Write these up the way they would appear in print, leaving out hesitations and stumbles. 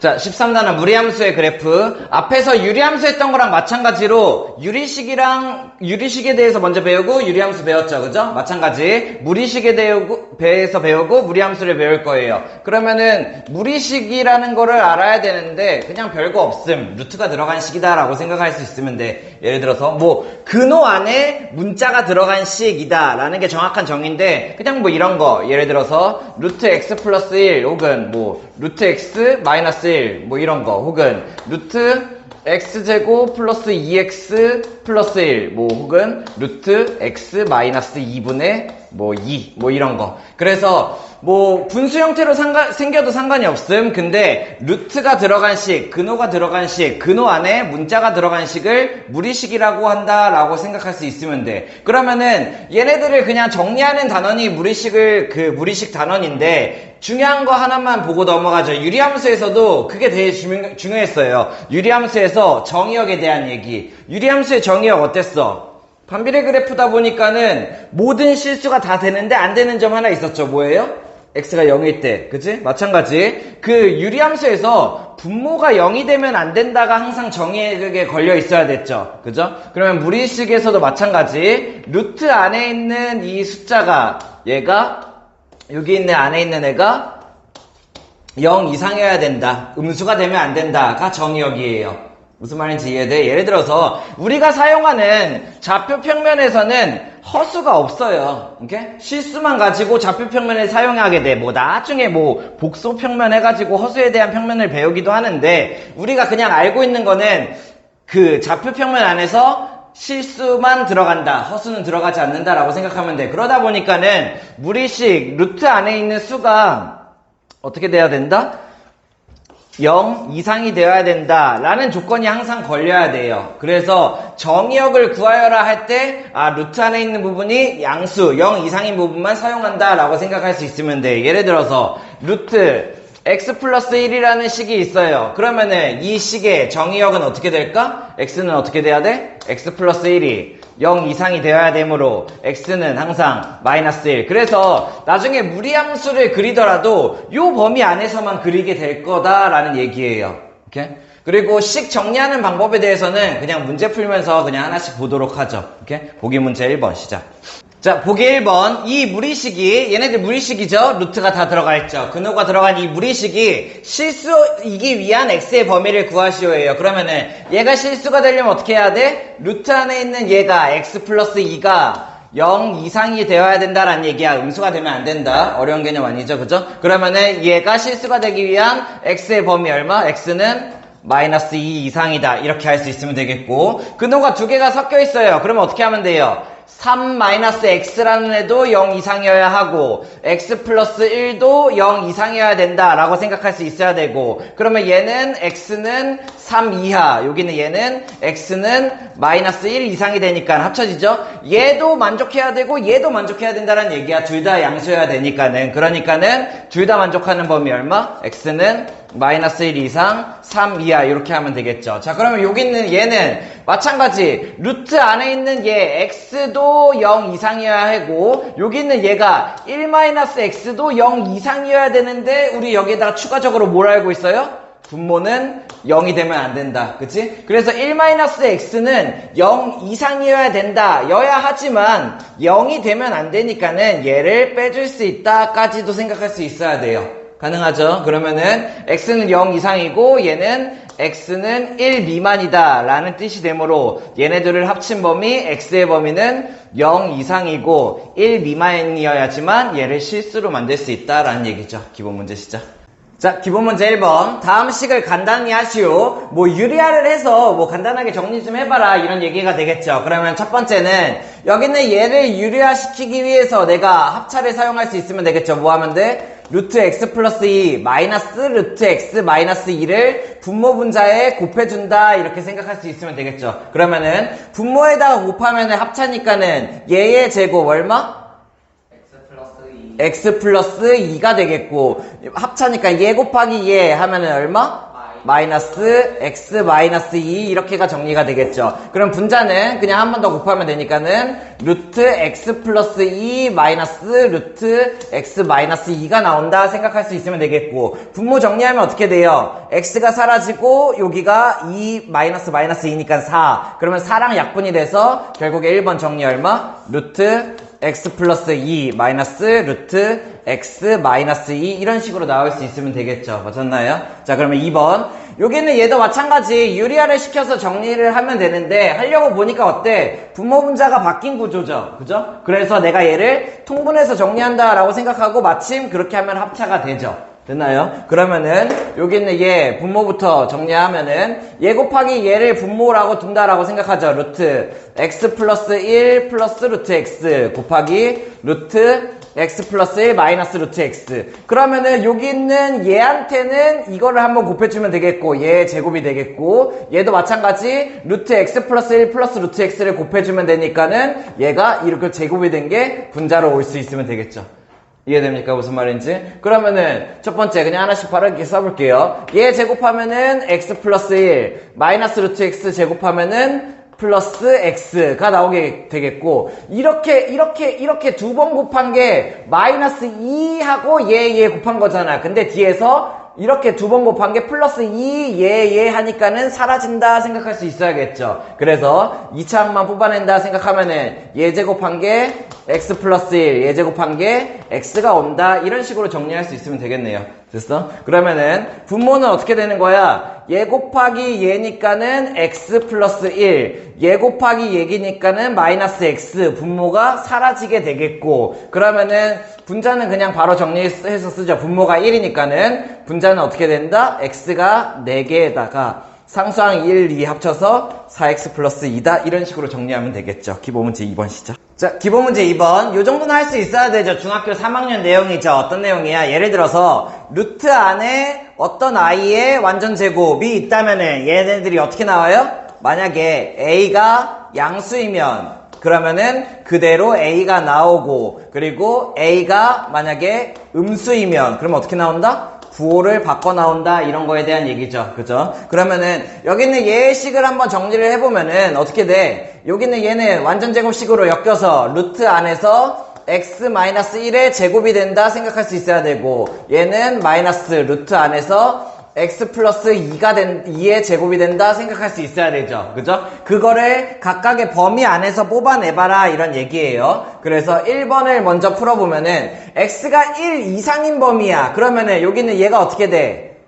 자, 13단원 무리함수의 그래프. 앞에서 유리함수 했던 거랑 마찬가지로 유리식에 대해서 먼저 배우고 유리함수 배웠죠. 그죠? 마찬가지. 무리식에 대해서 배우고 무리함수를 배울 거예요. 그러면은 무리식이라는 거를 알아야 되는데 그냥 별거 없음. 루트가 들어간 식이다라고 생각할 수 있으면 돼. 예를 들어서 뭐 근호 안에 문자가 들어간 식이다 라는 게 정확한 정의인데 그냥 뭐 이런 거. 예를 들어서 루트 x 플러스 1 혹은 뭐 루트 x 마이너스 1 뭐 이런 거 혹은 루트 x제곱 플러스 2x 플러스 1 뭐 혹은 루트 x 마이너스 2분의 뭐 2 뭐 이런 거. 그래서 뭐 분수 형태로 생겨도 상관이 없음. 근데 루트가 들어간 식, 근호가 들어간 식, 근호 안에 문자가 들어간 식을 무리식이라고 한다라고 생각할 수 있으면 돼. 그러면은 얘네들을 그냥 정리하는 단원이 무리식 단원인데 중요한 거 하나만 보고 넘어가죠. 유리함수에서도 그게 되게 중요했어요. 유리함수에서 정의역에 대한 얘기. 유리함수의 정의역 어땠어? 반비례 그래프다 보니까는 모든 실수가 다 되는데 안 되는 점 하나 있었죠. 뭐예요? x가 0일 때, 그치? 마찬가지. 그 유리함수에서 분모가 0이 되면 안 된다가 항상 정의역에 걸려 있어야 됐죠. 그죠? 그러면 무리식에서도 마찬가지. 루트 안에 있는 이 숫자가, 여기 있는 안에 있는 애가 0 이상이어야 된다. 음수가 되면 안 된다가 정의역이에요. 무슨 말인지 이해돼? 예를 들어서 우리가 사용하는 좌표 평면에서는 허수가 없어요. 오케이? 실수만 가지고 좌표 평면을 사용하게 돼. 뭐 나중에 뭐 복소 평면 해가지고 허수에 대한 평면을 배우기도 하는데 우리가 그냥 알고 있는 거는 그 좌표 평면 안에서 실수만 들어간다. 허수는 들어가지 않는다라고 생각하면 돼. 그러다 보니까는 무리식 루트 안에 있는 수가 어떻게 돼야 된다? 0 이상이 되어야 된다 라는 조건이 항상 걸려야 돼요. 그래서 정의역을 구하여라 할 때 루트 안에 있는 부분이 양수 0 이상인 부분만 사용한다 라고 생각할 수 있으면 돼. 예를 들어서 루트 x 플러스 1이라는 식이 있어요. 그러면은 이 식의 정의역은 어떻게 될까? x는 어떻게 돼야 돼? x 플러스 1이 0 이상이 되어야 되므로 x는 항상 마이너스 1. 그래서 나중에 무리함수를 그리더라도 요 범위 안에서만 그리게 될 거다라는 얘기예요. 오케이? 그리고 식 정리하는 방법에 대해서는 그냥 문제 풀면서 그냥 하나씩 보도록 하죠. 오케이? 보기 문제 1번 시작. 자, 보기 1번. 이 무리식이, 얘네들 무리식이죠? 루트가 다 들어가 있죠? 근호가 들어간 이 무리식이 실수이기 위한 x의 범위를 구하시오예요. 그러면은 얘가 실수가 되려면 어떻게 해야 돼? 루트 안에 있는 얘가 x 플러스 2가 0 이상이 되어야 된다라는 얘기야. 음수가 되면 안 된다. 어려운 개념 아니죠? 그죠? 그러면은 얘가 실수가 되기 위한 x의 범위 얼마? x는 마이너스 2 이상이다. 이렇게 할 수 있으면 되겠고, 근호가 두 개가 섞여 있어요. 그러면 어떻게 하면 돼요? 3-x라는 애도 0 이상이어야 하고 x 플러스 1도 0 이상이어야 된다라고 생각할 수 있어야 되고, 그러면 얘는 x는 3 이하, 여기는 얘는 x는 마이너스 1 이상이 되니까 합쳐지죠? 얘도 만족해야 되고 얘도 만족해야 된다는 얘기야. 둘 다 양수여야 되니까는. 그러니까는 둘 다 만족하는 범위 얼마? x는 마이너스 1 이상 3 이하 이렇게 하면 되겠죠. 자, 그러면 여기 있는 얘는 마찬가지 루트 안에 있는 얘 x도 0 이상이어야 하고 여기 있는 얘가 1-x도 0 이상이어야 되는데 우리 여기에다가 추가적으로 뭘 알고 있어요? 분모는 0이 되면 안 된다. 그치? 그래서 1-x는 0 이상이어야 된다. 여야 하지만 0이 되면 안 되니까는 얘를 빼줄 수 있다까지도 생각할 수 있어야 돼요. 가능하죠? 그러면은 x는 0 이상이고 얘는 x는 1 미만이다 라는 뜻이 되므로 얘네들을 합친 범위 x의 범위는 0 이상이고 1 미만이어야지만 얘를 실수로 만들 수 있다라는 얘기죠. 기본 문제 시작. 자, 기본 문제 1번. 다음 식을 간단히 하시오. 뭐 유리화를 해서 뭐 간단하게 정리 좀 해봐라 이런 얘기가 되겠죠. 그러면 첫 번째는 여기는 얘를 유리화 시키기 위해서 내가 합차를 사용할 수 있으면 되겠죠. 뭐 하면 돼? 루트 x 플러스 2 마이너스 루트 x 마이너스 2를 분모 분자에 곱해준다 이렇게 생각할 수 있으면 되겠죠. 그러면은 분모에다가 곱하면은 합차니까는 얘의 제곱 얼마? x 플러스 2가 되겠고 합차니까 얘 곱하기 얘 하면은 얼마? 마이너스 x 마이너스 2 이렇게가 정리가 되겠죠. 그럼 분자는 그냥 한 번 더 곱하면 되니까는 루트 x 플러스 2 마이너스 루트 x 마이너스 2가 나온다 생각할 수 있으면 되겠고, 분모 정리하면 어떻게 돼요? x가 사라지고 여기가 2 마이너스 마이너스 2니까 4. 그러면 4랑 약분이 돼서 결국에 1번 정리 얼마? 루트 x 플러스 2 마이너스 루트 x 마이너스 2 이런 식으로 나올 수 있으면 되겠죠. 맞았나요? 자, 그러면 2번. 여기는 얘도 마찬가지 유리화를 시켜서 정리를 하면 되는데, 하려고 보니까 어때? 분모 분자가 바뀐 구조죠. 그죠? 그래서 내가 얘를 통분해서 정리한다 라고 생각하고 마침 그렇게 하면 합차가 되죠. 됐나요? 그러면은 여기 있는 얘 분모부터 정리하면은 얘 곱하기 얘를 분모라고 둔다라고 생각하죠. 루트 x 플러스 1 플러스 루트 x 곱하기 루트 x 플러스 1 마이너스 루트 x. 그러면은 여기 있는 얘한테는 이거를 한번 곱해주면 되겠고, 얘 제곱이 되겠고, 얘도 마찬가지 루트 x 플러스 1 플러스 루트 x를 곱해주면 되니까는 얘가 이렇게 제곱이 된 게 분자로 올 수 있으면 되겠죠. 이해됩니까? 무슨 말인지? 그러면은 첫 번째 그냥 하나씩 빠르게 써볼게요. 얘 제곱하면은 x 플러스 1 마이너스 루트 x 제곱하면은 플러스 x가 나오게 되겠고, 이렇게 두 번 곱한 게 마이너스 2하고 얘 곱한 거잖아. 근데 뒤에서 이렇게 두 번 곱한 게 플러스 2 얘 하니까는 사라진다 생각할 수 있어야겠죠. 그래서 2차 항만 뽑아낸다 생각하면은 얘 제곱한 게 x 플러스 1 얘 제곱한 게 x가 온다, 이런 식으로 정리할 수 있으면 되겠네요. 됐어? 그러면은 분모는 어떻게 되는 거야? 얘 곱하기 얘니까는 x 플러스 1 얘 곱하기 얘기니까는 마이너스 x, 분모가 사라지게 되겠고, 그러면은 분자는 그냥 바로 정리해서 쓰죠. 분모가 1이니까는 분자는 어떻게 된다? x가 4개에다가 상수항 1, 2 합쳐서 4x 플러스 2다, 이런 식으로 정리하면 되겠죠. 기본문제 2번 시작. 자, 기본문제 2번. 요 정도는 할 수 있어야 되죠. 중학교 3학년 내용이죠. 어떤 내용이야? 예를 들어서 루트 안에 어떤 i의 완전 제곱이 있다면은 얘네들이 어떻게 나와요? 만약에 a가 양수이면 그러면은 그대로 a가 나오고, 그리고 a가 만약에 음수이면 그러면 어떻게 나온다? 부호를 바꿔 나온다, 이런 거에 대한 얘기죠. 그죠? 그러면은 여기 있는 얘식을 한번 정리를 해보면은 어떻게 돼? 여기 있는 얘는 완전 제곱식으로 엮여서 루트 안에서 x-1의 제곱이 된다 생각할 수 있어야 되고, 얘는 마이너스 루트 안에서 x 플러스 2의 제곱이 된다 생각할 수 있어야 되죠. 그죠? 그거를 각각의 범위 안에서 뽑아내봐라, 이런 얘기예요. 그래서 1번을 먼저 풀어보면은 x가 1 이상인 범위야. 그러면은 여기는 얘가 어떻게 돼?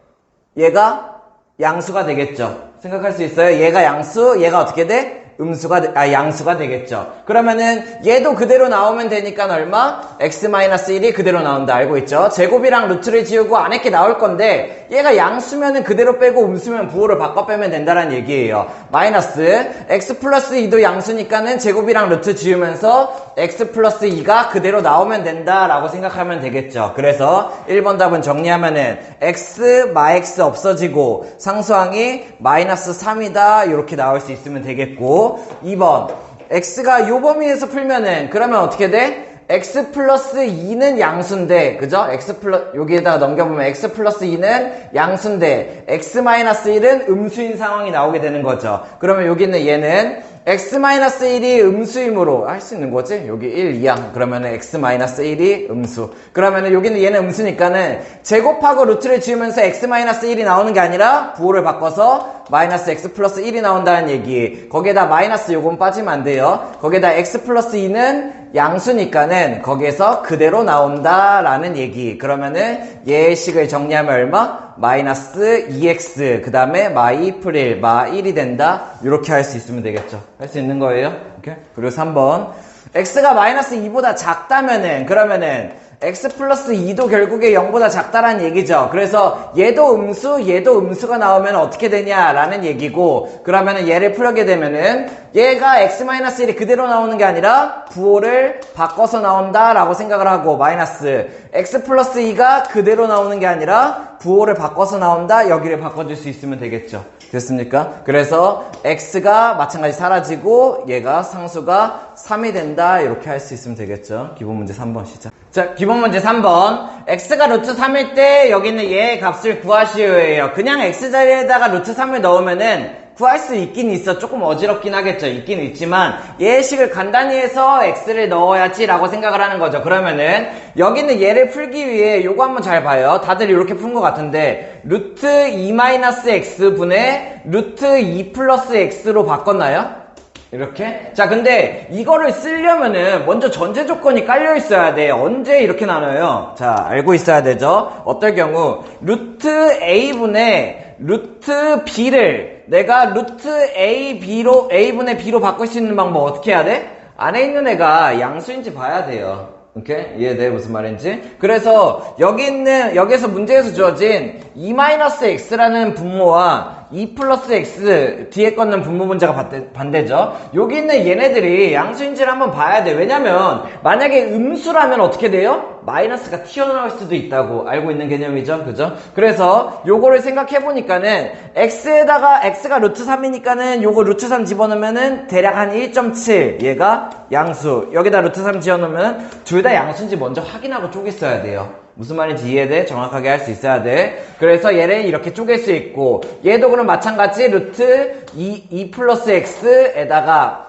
얘가 양수가 되겠죠. 생각할 수 있어요? 얘가 양수, 얘가 어떻게 돼? 양수가 되겠죠. 그러면은 얘도 그대로 나오면 되니까 얼마? x-1이 그대로 나온다. 알고 있죠? 제곱이랑 루트를 지우고 안에 게 나올 건데, 얘가 양수면은 그대로 빼고 음수면 부호를 바꿔 빼면 된다는 얘기예요. 마이너스 x 플러스 2도 양수니까는 제곱이랑 루트 지우면서 x 플러스 2가 그대로 나오면 된다라고 생각하면 되겠죠. 그래서 1번 답은 정리하면은 x, 마x 없어지고 상수항이 마이너스 3이다, 이렇게 나올 수 있으면 되겠고, 2번 x가 요 범위에서 풀면은 그러면 어떻게 돼? x 플러스 2는 양수인데, 그죠? 여기에다가 넘겨보면 x 플러스 2는 양수인데 x 마이너스 1은 음수인 상황이 나오게 되는 거죠. 그러면 여기 있는 얘는 x-1이 음수이므로 할 수 있는 거지? 여기 1, 2항. 그러면은 x-1이 음수. 그러면은 여기는 얘는 음수니까는 제곱하고 루트를 지우면서 x-1이 나오는 게 아니라 부호를 바꿔서 마이너스 x 플러스 1이 나온다는 얘기. 거기에다 마이너스 요건 빠지면 안 돼요. 거기에다 x 플러스 2는 양수니까는 거기에서 그대로 나온다라는 얘기. 그러면은 얘식을 정리하면 얼마? 마이너스 2x 그 다음에 마2 풀 1, 마1이 된다. 이렇게 할 수 있으면 되겠죠. 할 수 있는 거예요. 오케이? 그리고 3번 x가 마이너스 2보다 작다면은 그러면은 x 플러스 2도 결국에 0보다 작다라는 얘기죠. 그래서 얘도 음수가 나오면 어떻게 되냐라는 얘기고, 그러면은 얘를 풀게 되면은 얘가 x-1이 그대로 나오는 게 아니라 부호를 바꿔서 나온다라고 생각을 하고, 마이너스 x 플러스 2가 그대로 나오는 게 아니라 부호를 바꿔서 나온다, 여기를 바꿔줄 수 있으면 되겠죠. 됐습니까? 그래서 x가 마찬가지 사라지고 얘가 상수가 3이 된다, 이렇게 할 수 있으면 되겠죠. 기본 문제 3번 시작. 자, 기본 문제 3번. x가 루트 3일 때 여기는 얘의 값을 구하시오예요. 그냥 x 자리에다가 루트 3을 넣으면은 구할 수 있긴 있어. 조금 어지럽긴 하겠죠. 있긴 있지만 얘의 식을 간단히 해서 x를 넣어야지 라고 생각을 하는 거죠. 그러면은 여기는 얘를 풀기 위해 요거 한번 잘 봐요. 다들 이렇게 푼 것 같은데 루트 2-x 분의 루트 2 플러스 x로 바꿨나요? 이렇게? 자, 근데 이거를 쓰려면은 먼저 전제 조건이 깔려 있어야 돼. 언제 이렇게 나눠요? 자, 알고 있어야 되죠? 어떨 경우 루트 a분의 루트 b를 내가 루트 a분의 b로 바꿀 수 있는 방법 어떻게 해야 돼? 안에 있는 애가 양수인지 봐야 돼요. 오케이? 이해돼? 무슨 말인지? 그래서 여기서 문제에서 주어진 2-x라는 분모와 2 플러스 x 뒤에 거는 분모 문제가 반대죠. 여기 있는 얘네들이 양수인지를 한번 봐야 돼. 왜냐면 만약에 음수라면 어떻게 돼요? 마이너스가 튀어나올 수도 있다고 알고 있는 개념이죠. 그죠? 그래서 요거를 생각해 보니까는 x가 루트 3이니까는 요거 루트 3 집어넣으면은 대략 한 1.7 얘가 양수. 여기다 루트 3 집어넣으면 둘 다 양수인지 먼저 확인하고 쪼갰어야 돼요. 무슨 말인지 이해돼? 정확하게 할 수 있어야 돼. 그래서 얘를 이렇게 쪼갤 수 있고 얘도 그럼 마찬가지 루트 2 플러스 x에다가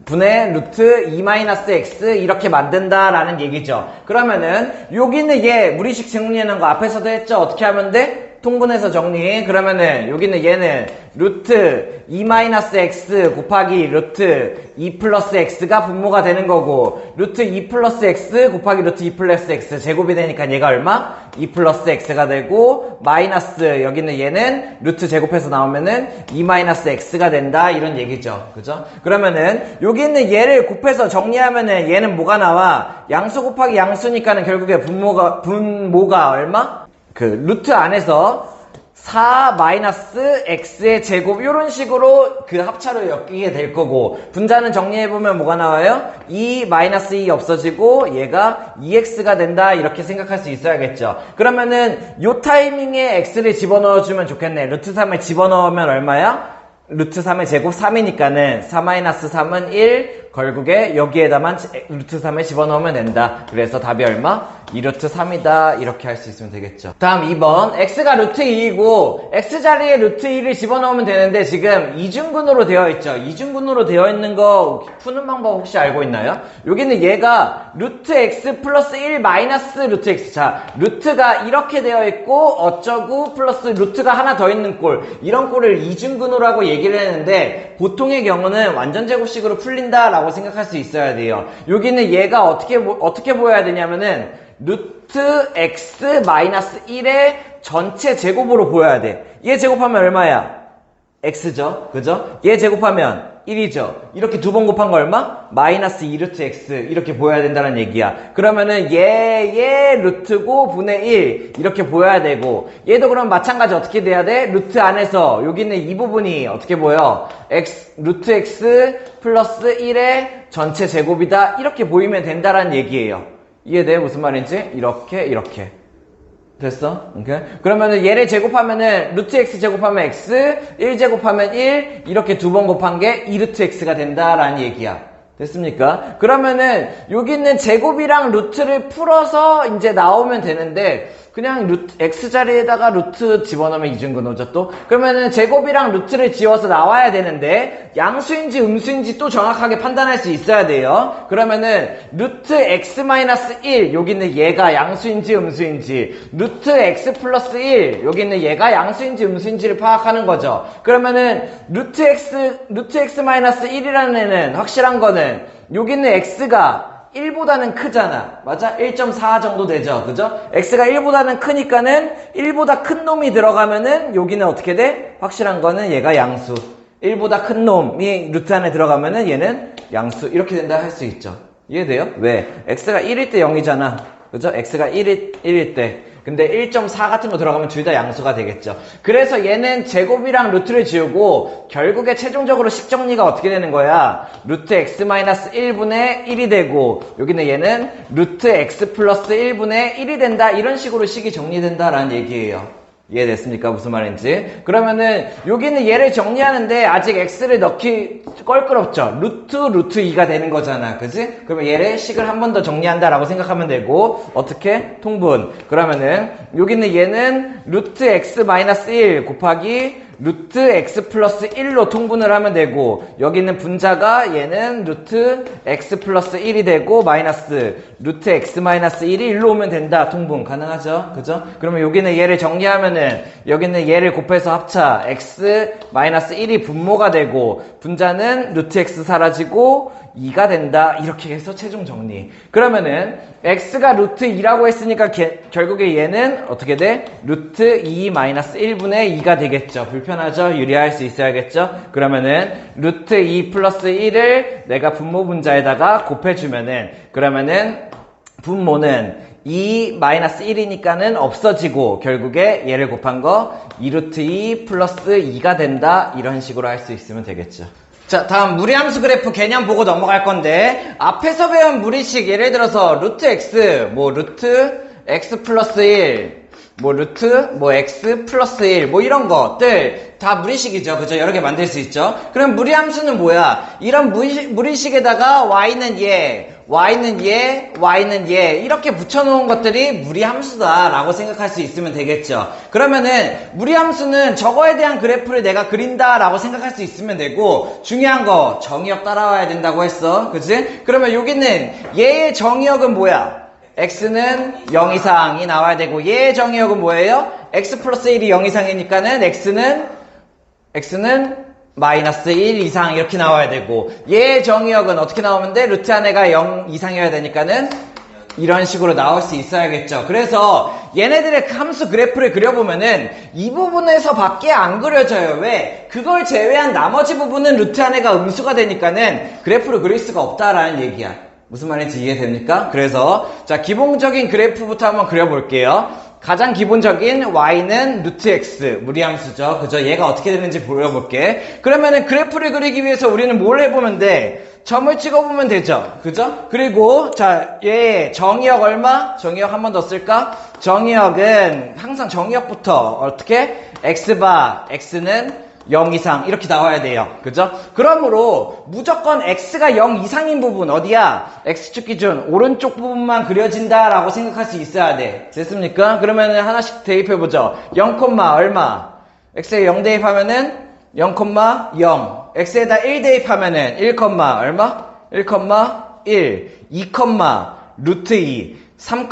분의 루트 2-x 이렇게 만든다라는 얘기죠. 그러면은 여기 있는 얘 무리식 정리하는 거 앞에서도 했죠. 어떻게 하면 돼? 통분해서 정리. 그러면은 여기 있는 얘는 루트 2-x 곱하기 루트 2 플러스 x가 분모가 되는 거고 루트 2 플러스 x 곱하기 루트 2 플러스 x 제곱이 되니까 얘가 얼마? 2 플러스 x가 되고 마이너스 여기 있는 얘는 루트 제곱해서 나오면은 2-x가 된다 이런 얘기죠. 그죠? 그러면은 여기 있는 얘를 곱해서 정리하면은 얘는 뭐가 나와? 양수 곱하기 양수니까는 결국에 분모가 얼마? 그 루트 안에서 4-x의 제곱 이런 식으로 그 합차로 엮이게 될 거고 분자는 정리해보면 뭐가 나와요? 2-2 없어지고 얘가 2x가 된다 이렇게 생각할 수 있어야겠죠. 그러면은 요 타이밍에 x를 집어넣어주면 좋겠네. 루트 3을 집어넣으면 얼마야? 루트 3의 제곱 3이니까는 4-3은 1 결국에 여기에다만 루트 3을 집어넣으면 된다. 그래서 답이 얼마? 2루트 3이다 이렇게 할 수 있으면 되겠죠. 다음 2번 x가 루트 2이고 x 자리에 루트 2를 집어넣으면 되는데 지금 이중근으로 되어 있죠. 이중근으로 되어 있는 거 푸는 방법 혹시 알고 있나요? 여기는 얘가 루트 x 플러스 1 마이너스 루트 x. 자, 루트가 이렇게 되어 있고 어쩌고 플러스 루트가 하나 더 있는 꼴 이런 꼴을 이중근으로 하고 얘기를 했는데 보통의 경우는 완전제곱식으로 풀린다라고 생각할 수 있어야 돼요. 여기는 얘가 어떻게 보여야 되냐면은 루트 x 마이너스 1의 전체 제곱으로 보여야 돼. 얘 제곱하면 얼마야? x죠. 그죠? 얘 제곱하면 1이죠. 이렇게 두 번 곱한 거 얼마? 마이너스 2루트 x 이렇게 보여야 된다는 얘기야. 그러면은 얘 루트고 분의 1 이렇게 보여야 되고 얘도 그럼 마찬가지 어떻게 돼야 돼? 루트 안에서 여기 있는 이 부분이 어떻게 보여? 루트 x 플러스 1의 전체 제곱이다 이렇게 보이면 된다는 얘기예요. 이해돼? 무슨 말인지? 이렇게 됐어? 오케이? 그러면은 얘를 제곱하면은 루트 x 제곱하면 x 1 제곱하면 1 이렇게 두 번 곱한 게 2루트 x가 된다라는 얘기야. 됐습니까? 그러면은 여기 있는 제곱이랑 루트를 풀어서 이제 나오면 되는데 그냥 x 자리에다가 루트 집어넣으면 이중근호죠 또. 그러면은 제곱이랑 루트를 지워서 나와야 되는데 양수인지 음수인지 또 정확하게 판단할 수 있어야 돼요. 그러면은 루트 x-1 여기 있는 얘가 양수인지 음수인지 루트 x 플러스 1 여기 있는 얘가 양수인지 음수인지를 파악하는 거죠. 그러면은 루트 x-1이라는 애는 확실한 거는 여기 있는 x가 1보다는 크잖아. 맞아? 1.4 정도 되죠. 그죠? x가 1보다는 크니까는 1보다 큰 놈이 들어가면은 여기는 어떻게 돼? 확실한 거는 얘가 양수. 1보다 큰 놈이 루트 안에 들어가면은 얘는 양수. 이렇게 된다 할 수 있죠. 이해돼요? 왜? x가 1일 때 0이잖아. 그죠? x가 1일 때. 근데 1.4 같은 거 들어가면 둘 다 양수가 되겠죠. 그래서 얘는 제곱이랑 루트를 지우고 결국에 최종적으로 식 정리가 어떻게 되는 거야? 루트 x-1분의 1이 되고 여기는 얘는 루트 x 플러스 1분의 1이 된다. 이런 식으로 식이 정리된다라는 얘기예요. 이해됐습니까? 무슨 말인지. 그러면은 여기는 얘를 정리하는데 아직 x를 넣기 껄끄럽죠. 루트 2가 되는 거잖아. 그지? 그러면 얘를 식을 한 번 더 정리한다라고 생각하면 되고 어떻게? 통분. 그러면은 여기는 얘는 루트 x 마이너스 1 곱하기 루트 x 플러스 1로 통분을 하면 되고 여기는 분자가 얘는 루트 x 플러스 1이 되고 마이너스 루트 x 마이너스 1이 1로 오면 된다. 통분 가능하죠? 그죠? 그러면 여기는 얘를 정리하면은 여기는 얘를 곱해서 합차 x 마이너스 1이 분모가 되고 분자는 루트 x 사라지고 2가 된다. 이렇게 해서 최종 정리. 그러면은 x가 루트 2라고 했으니까 결국에 얘는 어떻게 돼? 루트 2 마이너스 1분의 2가 되겠죠. 불편하죠? 유리할 수 있어야겠죠? 그러면은 루트 2 플러스 1을 내가 분모 분자에다가 곱해주면은 그러면은 분모는 2 마이너스 1이니까는 없어지고 결국에 얘를 곱한 거 2루트 2 플러스 2가 된다. 이런 식으로 할 수 있으면 되겠죠. 자, 다음 무리함수 그래프 개념 보고 넘어갈 건데 앞에서 배운 무리식 예를 들어서 루트 x, 루트 x 플러스 1, 루트 x 플러스 1 이런 것들 다 무리식이죠. 그죠? 여러 개 만들 수 있죠. 그럼 무리함수는 뭐야? 이런 무리식에다가 y는 얘, y는 얘, y는 얘 이렇게 붙여놓은 것들이 무리함수다라고 생각할 수 있으면 되겠죠. 그러면은 무리함수는 저거에 대한 그래프를 내가 그린다라고 생각할 수 있으면 되고 중요한 거 정의역 따라와야 된다고 했어. 그치? 그러면 여기는 얘의 정의역은 뭐야? x는 0 이상이 나와야 되고 얘의 정의역은 뭐예요? x 플러스 1이 0 이상이니까는 x는 마이너스 1 이상 이렇게 나와야 되고 얘의 정의역은 어떻게 나오면 돼? 루트 안에가 0 이상이어야 되니까는 이런 식으로 나올 수 있어야겠죠. 그래서 얘네들의 함수 그래프를 그려보면은 이 부분에서 밖에 안 그려져요. 왜? 그걸 제외한 나머지 부분은 루트 안에가 음수가 되니까는 그래프를 그릴 수가 없다라는 얘기야. 무슨 말인지 이해됩니까? 그래서 자 기본적인 그래프부터 한번 그려볼게요. 가장 기본적인 y는 루트 x 무리함수죠. 그죠? 얘가 어떻게 되는지 보여볼게. 그러면은 그래프를 그리기 위해서 우리는 뭘 해보면 돼? 점을 찍어보면 되죠. 그죠? 그리고 자 얘 정의역 얼마? 정의역 한 번 더 쓸까? 정의역은 항상 정의역부터 어떻게? x바 x는 0 이상 이렇게 나와야 돼요. 그죠? 그러므로 무조건 x가 0 이상인 부분 어디야? x축 기준 오른쪽 부분만 그려진다라고 생각할 수 있어야 돼. 됐습니까? 그러면은 하나씩 대입해보죠. 0, 얼마? x에 0 대입하면은 0,0 x에다 1 대입하면은 1, 얼마? 1,1 2, 루트 2 3,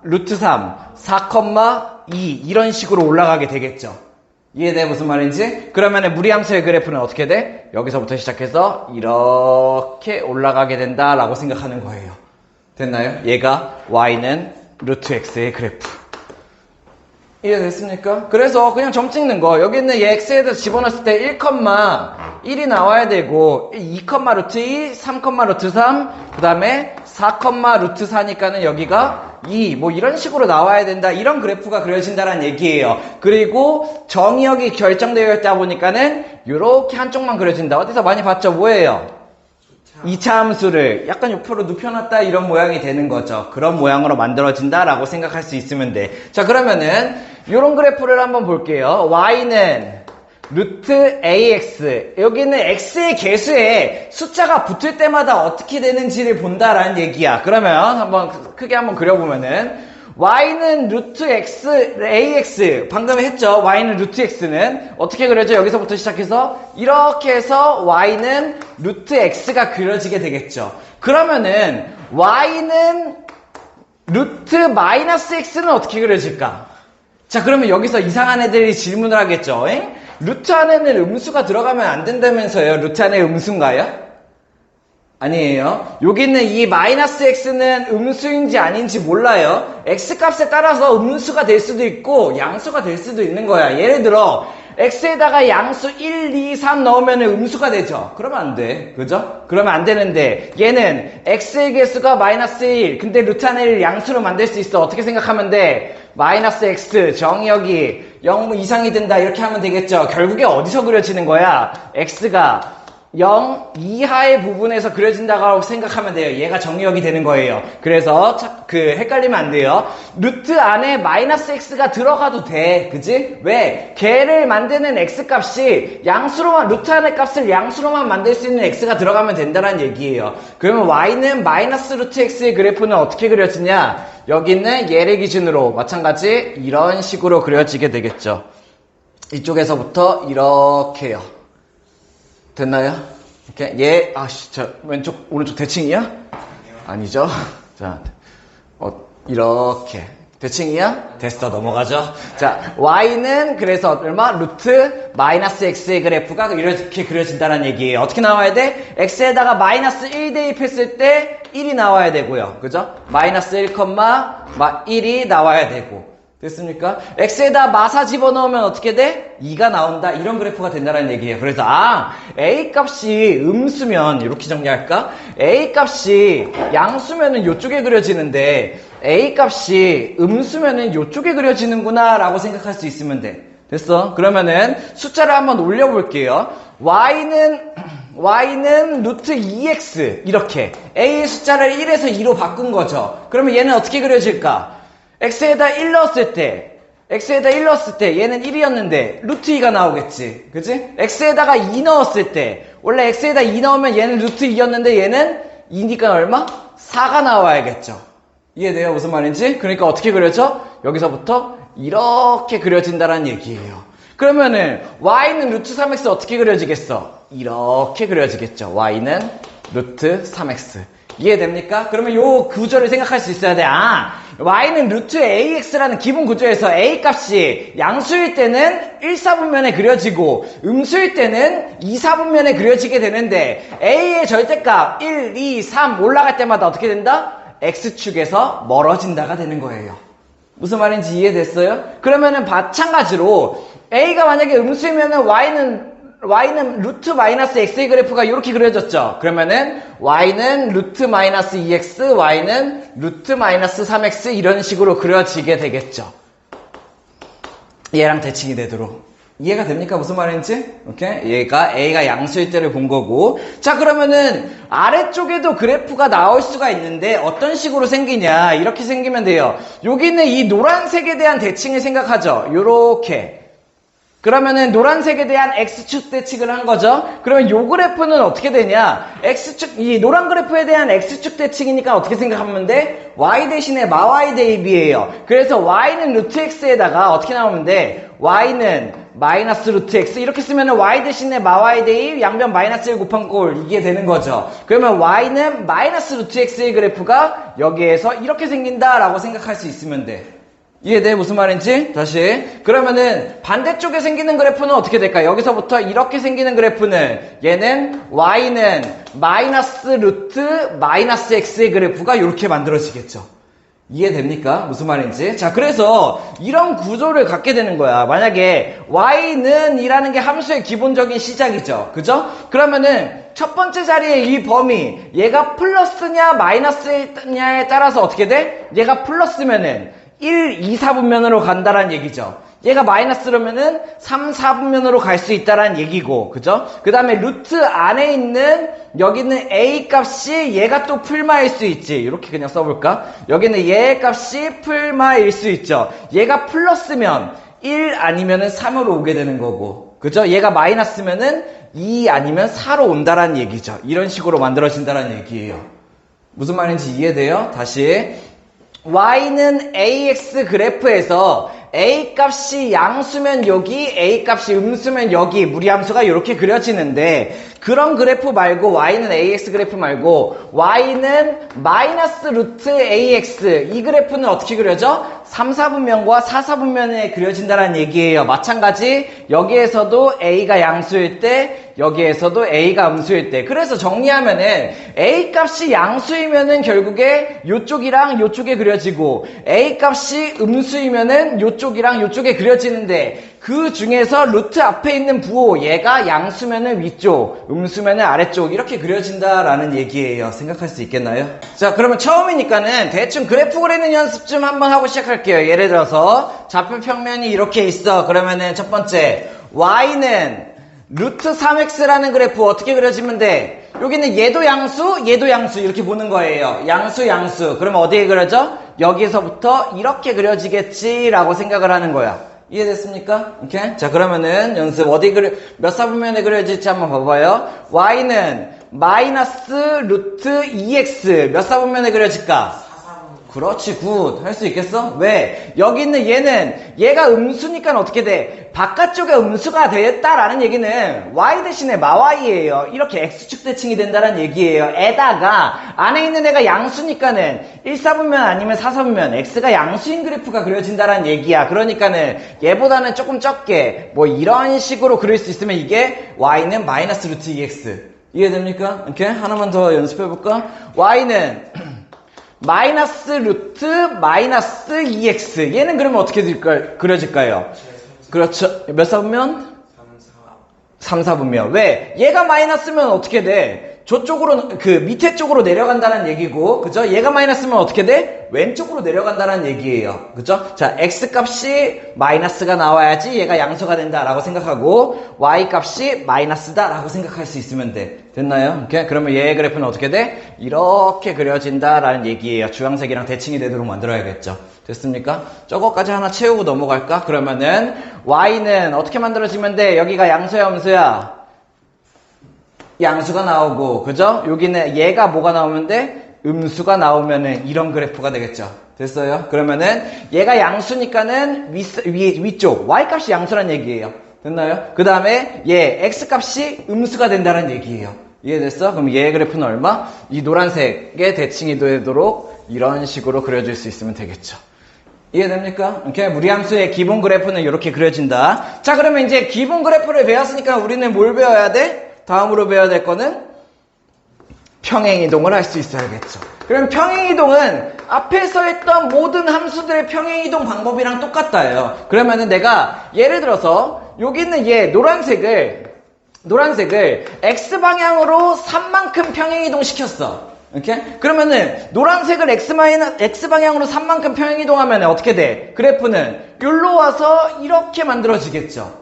루트 3 4, 2 이런 식으로 올라가게 되겠죠. 이해돼? 무슨 말인지? 그러면은 무리함수의 그래프는 어떻게 돼? 여기서부터 시작해서 이렇게 올라가게 된다라고 생각하는 거예요. 됐나요? 얘가 y는 루트 x의 그래프. 이해됐습니까? 그래서 그냥 점 찍는 거. 여기 있는 얘 x에다 집어넣었을 때 1,1이 나와야 되고 2, 루트 2, 3, 루트 3, 그 다음에 4, 루트 4니까는 여기가 2, 이런 식으로 나와야 된다. 이런 그래프가 그려진다는 얘기예요. 그리고 정의역이 결정되어 있다 보니까는 이렇게 한쪽만 그려진다. 어디서 많이 봤죠? 뭐예요? 2차 함수를 약간 옆으로 눕혀놨다 이런 모양이 되는 거죠. 그런 모양으로 만들어진다라고 생각할 수 있으면 돼. 자, 그러면은 이런 그래프를 한번 볼게요. y는 루트 ax 여기는 x의 개수에 숫자가 붙을 때마다 어떻게 되는지를 본다라는 얘기야. 그러면 한번 크게 한번 그려보면은 y는 루트 x ax 방금 했죠. y는 루트 x는 어떻게 그려져? 여기서부터 시작해서 이렇게 해서 y는 루트 x가 그려지게 되겠죠. 그러면은 y는 루트 마이너스 x는 어떻게 그려질까? 자, 그러면 여기서 이상한 애들이 질문을 하겠죠. 루트 안에는 음수가 들어가면 안 된다면서요. 루트 안에 음수인가요? 아니에요. 여기 있는 이 마이너스 x는 음수인지 아닌지 몰라요. x 값에 따라서 음수가 될 수도 있고 양수가 될 수도 있는 거야. 예를 들어 x에다가 양수 1, 2, 3 넣으면 음수가 되죠. 그러면 안 돼. 그죠? 그러면 안 되는데 얘는 x의 개수가 마이너스 1 근데 루트 안에를 양수로 만들 수 있어. 어떻게 생각하면 돼? 마이너스 x 정의역이 0 이상이 된다 이렇게 하면 되겠죠. 결국에 어디서 그려지는 거야? x가 0 이하의 부분에서 그려진다고 생각하면 돼요. 얘가 정리역이 되는 거예요. 그래서 헷갈리면 안 돼요. 루트 안에 마이너스 x가 들어가도 돼. 그지? 왜? 걔를 만드는 x 값이 양수로만, 루트 안의 값을 양수로만 만들 수 있는 x가 들어가면 된다는 얘기예요. 그러면 y는 마이너스 루트 x의 그래프는 어떻게 그려지냐? 여기는 얘를 기준으로 마찬가지 이런 식으로 그려지게 되겠죠. 이쪽에서부터 이렇게요. 됐나요? 이렇게 왼쪽 오른쪽 대칭이야? 아니죠? 자, 이렇게 대칭이야? 됐어, 넘어가죠. 자, y는 그래서 얼마? 루트 마이너스 x의 그래프가 이렇게 그려진다는 얘기예요. 어떻게 나와야 돼? x에다가 마이너스 1 대입했을 때 1이 나와야 되고요. 그죠? 마이너스 1,1이 나와야 되고. 됐습니까? x에다 마사 집어넣으면 어떻게 돼? 2가 나온다. 이런 그래프가 된다는 얘기예요. 그래서 a 값이 음수면 이렇게 정리할까? a 값이 양수면은 이쪽에 그려지는데 a 값이 음수면은 이쪽에 그려지는구나 라고 생각할 수 있으면 돼. 됐어? 그러면은 숫자를 한번 올려볼게요. y는 루트 2x 이렇게 a의 숫자를 1에서 2로 바꾼 거죠. 그러면 얘는 어떻게 그려질까? x에다 1 넣었을 때 얘는 1이었는데 루트 2가 나오겠지. 그치? x에다가 2 넣었을 때 원래 x에다 2 넣으면 얘는 루트 2였는데 얘는 2니까 얼마? 4가 나와야겠죠. 이해돼요? 무슨 말인지? 그러니까 어떻게 그려져? 여기서부터 이렇게 그려진다는 얘기예요. 그러면은 y는 루트 3x 어떻게 그려지겠어? 이렇게 그려지겠죠. y는 루트 3x. 이해됩니까? 그러면 요 구조를 생각할 수 있어야 돼. y는 루트 ax라는 기본 구조에서 a 값이 양수일 때는 1, 4분면에 그려지고 음수일 때는 2, 4분면에 그려지게 되는데 a의 절대값 1, 2, 3 올라갈 때마다 어떻게 된다? x축에서 멀어진다가 되는 거예요. 무슨 말인지 이해됐어요? 그러면은 마찬가지로 a가 만약에 음수이면은 y는 루트 마이너스 x의 그래프가 이렇게 그려졌죠. 그러면은 y는 루트 마이너스 2x, y는 루트 마이너스 3x 이런 식으로 그려지게 되겠죠. 얘랑 대칭이 되도록. 이해가 됩니까? 무슨 말인지? 오케이? a가 양수일 때를 본 거고. 자, 그러면은 아래쪽에도 그래프가 나올 수가 있는데 어떤 식으로 생기냐? 이렇게 생기면 돼요. 여기는 이 노란색에 대한 대칭을 생각하죠. 요렇게. 그러면은 노란색에 대한 x축 대칭을 한 거죠. 그러면 요 그래프는 어떻게 되냐? 이 노란 그래프에 대한 x축 대칭이니까 어떻게 생각하면 돼? y 대신에 마y 대입이에요. 그래서 y는 루트 x에다가 어떻게 나오면 돼? y는 마이너스 루트 x 이렇게 쓰면은 y 대신에 마y 대입 양변 마이너스 1 곱한 꼴 이게 되는 거죠. 그러면 y는 마이너스 루트 x의 그래프가 여기에서 이렇게 생긴다라고 생각할 수 있으면 돼. 이해돼? 무슨 말인지? 다시. 그러면은 반대쪽에 생기는 그래프는 어떻게 될까? 여기서부터 이렇게 생기는 그래프는 얘는 y는 마이너스 루트 마이너스 x의 그래프가 이렇게 만들어지겠죠. 이해됩니까? 무슨 말인지? 자, 그래서 이런 구조를 갖게 되는 거야. 만약에 y는 이라는 게 함수의 기본적인 시작이죠. 그죠? 그러면은 첫 번째 자리에 이 범위 얘가 플러스냐 마이너스냐에 따라서 어떻게 돼? 얘가 플러스면은 1, 2, 4분면으로 간다란 얘기죠. 얘가 마이너스라면은 3, 4분면으로 갈 수 있다란 얘기고, 그죠? 그 다음에 루트 안에 있는 여기는 a 값이 얘가 또 풀마일 수 있지. 이렇게 그냥 써볼까? 여기는 얘 값이 풀마일 수 있죠. 얘가 플러스면 1 아니면은 3으로 오게 되는 거고, 그죠? 얘가 마이너스면은 2 아니면 4로 온다란 얘기죠. 이런 식으로 만들어진다란 얘기예요. 무슨 말인지 이해돼요? 다시. y는 ax 그래프에서 a 값이 양수면 여기, a 값이 음수면 여기 무리함수가 이렇게 그려지는데 그런 그래프 말고 y는 ax 그래프 말고 y는 마이너스 루트 ax 이 그래프는 어떻게 그려져? 3, 4분면과 4, 4분면에 그려진다는 얘기예요. 마찬가지 여기에서도 a가 양수일 때 여기에서도 a가 음수일 때 그래서 정리하면은 a 값이 양수이면은 결국에 요쪽이랑 요쪽에 그려지고 a 값이 음수이면은 요쪽이랑 요쪽에 그려지는데 그 중에서 루트 앞에 있는 부호 얘가 양수면은 위쪽 음수면은 아래쪽 이렇게 그려진다라는 얘기예요. 생각할 수 있겠나요? 자, 그러면 처음이니까는 대충 그래프 그리는 연습 좀 한번 하고 시작할게요. 예를 들어서 좌표 평면이 이렇게 있어. 그러면은 첫 번째 y는 루트 3x라는 그래프 어떻게 그려지면 돼? 여기는 얘도 양수, 얘도 양수 이렇게 보는 거예요. 양수, 양수. 그러면 어디에 그려져? 여기서부터 이렇게 그려지겠지라고 생각을 하는 거야. 이해됐습니까? 오케이? 자, 그러면은 연습 몇 사분면에 그려질지 한번 봐봐요. y는 마이너스 루트 2x 몇 사분면에 그려질까? 그렇지, 굿. 할 수 있겠어? 왜? 여기 있는 얘가 음수니까 어떻게 돼? 바깥쪽에 음수가 되었다라는 얘기는 y 대신에 마y예요. 이렇게 x축 대칭이 된다는 얘기예요. 에다가 안에 있는 애가 양수니까는 1사분면 아니면 4사분면 x가 양수인 그래프가 그려진다는 얘기야. 그러니까는 얘보다는 조금 적게 뭐 이런 식으로 그릴 수 있으면 이게 y는 마이너스 루트 2x. 이해됩니까? 오케이? 하나만 더 연습해볼까? y는 마이너스 루트 마이너스 2x. 얘는 그러면 어떻게 그려질까요? 그렇죠. 몇 사분면? 3, 4분면. 왜? 얘가 마이너스면 어떻게 돼? 저쪽으로, 밑에 쪽으로 내려간다는 얘기고, 그죠? 얘가 마이너스면 어떻게 돼? 왼쪽으로 내려간다는 얘기예요. 그죠? 자, x 값이 마이너스가 나와야지 얘가 양수가 된다라고 생각하고, y 값이 마이너스다라고 생각할 수 있으면 돼. 됐나요? 오케이? 그러면 얘의 그래프는 어떻게 돼? 이렇게 그려진다라는 얘기예요. 주황색이랑 대칭이 되도록 만들어야겠죠. 됐습니까? 저거까지 하나 채우고 넘어갈까? 그러면은 y는 어떻게 만들어지면 돼? 여기가 양수야, 음수야? 양수가 나오고, 그죠? 여기는 얘가 뭐가 나오면 돼? 음수가 나오면은 이런 그래프가 되겠죠. 됐어요? 그러면은 얘가 양수니까는 위쪽 y 값이 양수란 얘기예요. 됐나요? 그 다음에 얘 x 값이 음수가 된다는 얘기예요. 이해됐어? 그럼 얘의 그래프는 얼마? 이 노란색의 대칭이 되도록 이런 식으로 그려줄 수 있으면 되겠죠. 이해됩니까? 오케이. 무리함수의 기본 그래프는 이렇게 그려진다. 자, 그러면 이제 기본 그래프를 배웠으니까 우리는 뭘 배워야 돼? 다음으로 배워야 될 거는 평행이동을 할 수 있어야겠죠. 그럼 평행이동은 앞에서 했던 모든 함수들의 평행이동 방법이랑 똑같다예요. 그러면은 내가 예를 들어서 여기 있는 얘 노란색을 x방향으로 3만큼 평행이동 시켰어. 오케이? 그러면은 노란색을 x방향으로 3만큼 평행이동하면 어떻게 돼? 그래프는 여기로 와서 이렇게 만들어지겠죠.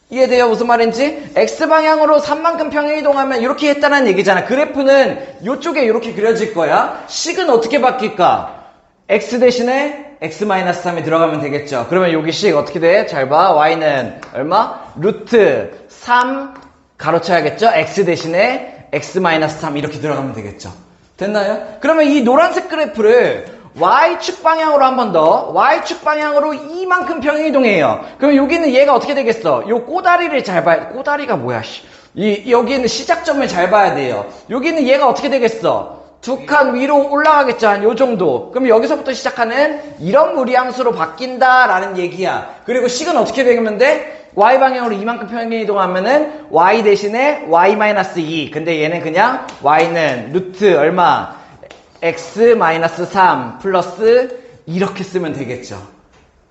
이해돼요? 무슨 말인지? x방향으로 3만큼 평행이동하면 이렇게 했다는 얘기잖아. 그래프는 이쪽에 이렇게 그려질 거야. 식은 어떻게 바뀔까? x 대신에 x-3이 들어가면 되겠죠. 그러면 여기 식 어떻게 돼? 잘 봐. y는 얼마? 루트 3 가로쳐야겠죠? x 대신에 x-3 이렇게 들어가면 되겠죠. 됐나요? 그러면 이 노란색 그래프를 y축 방향으로 한 번 더 y축 방향으로 이만큼 평행이동해요. 그럼 여기는 얘가 어떻게 되겠어? 요 꼬다리를 잘 봐야 꼬다리가 뭐야? 여기는 시작점을 잘 봐야 돼요. 여기는 얘가 어떻게 되겠어? 두 칸 위로 올라가겠죠. 한 요 정도. 그럼 여기서부터 시작하는 이런 무리함수로 바뀐다라는 얘기야. 그리고 식은 어떻게 되면 돼? y방향으로 이만큼 평행이동하면은 y 대신에 y-2. 근데 얘는 그냥 y는 루트 얼마? x-3 플러스 이렇게 쓰면 되겠죠.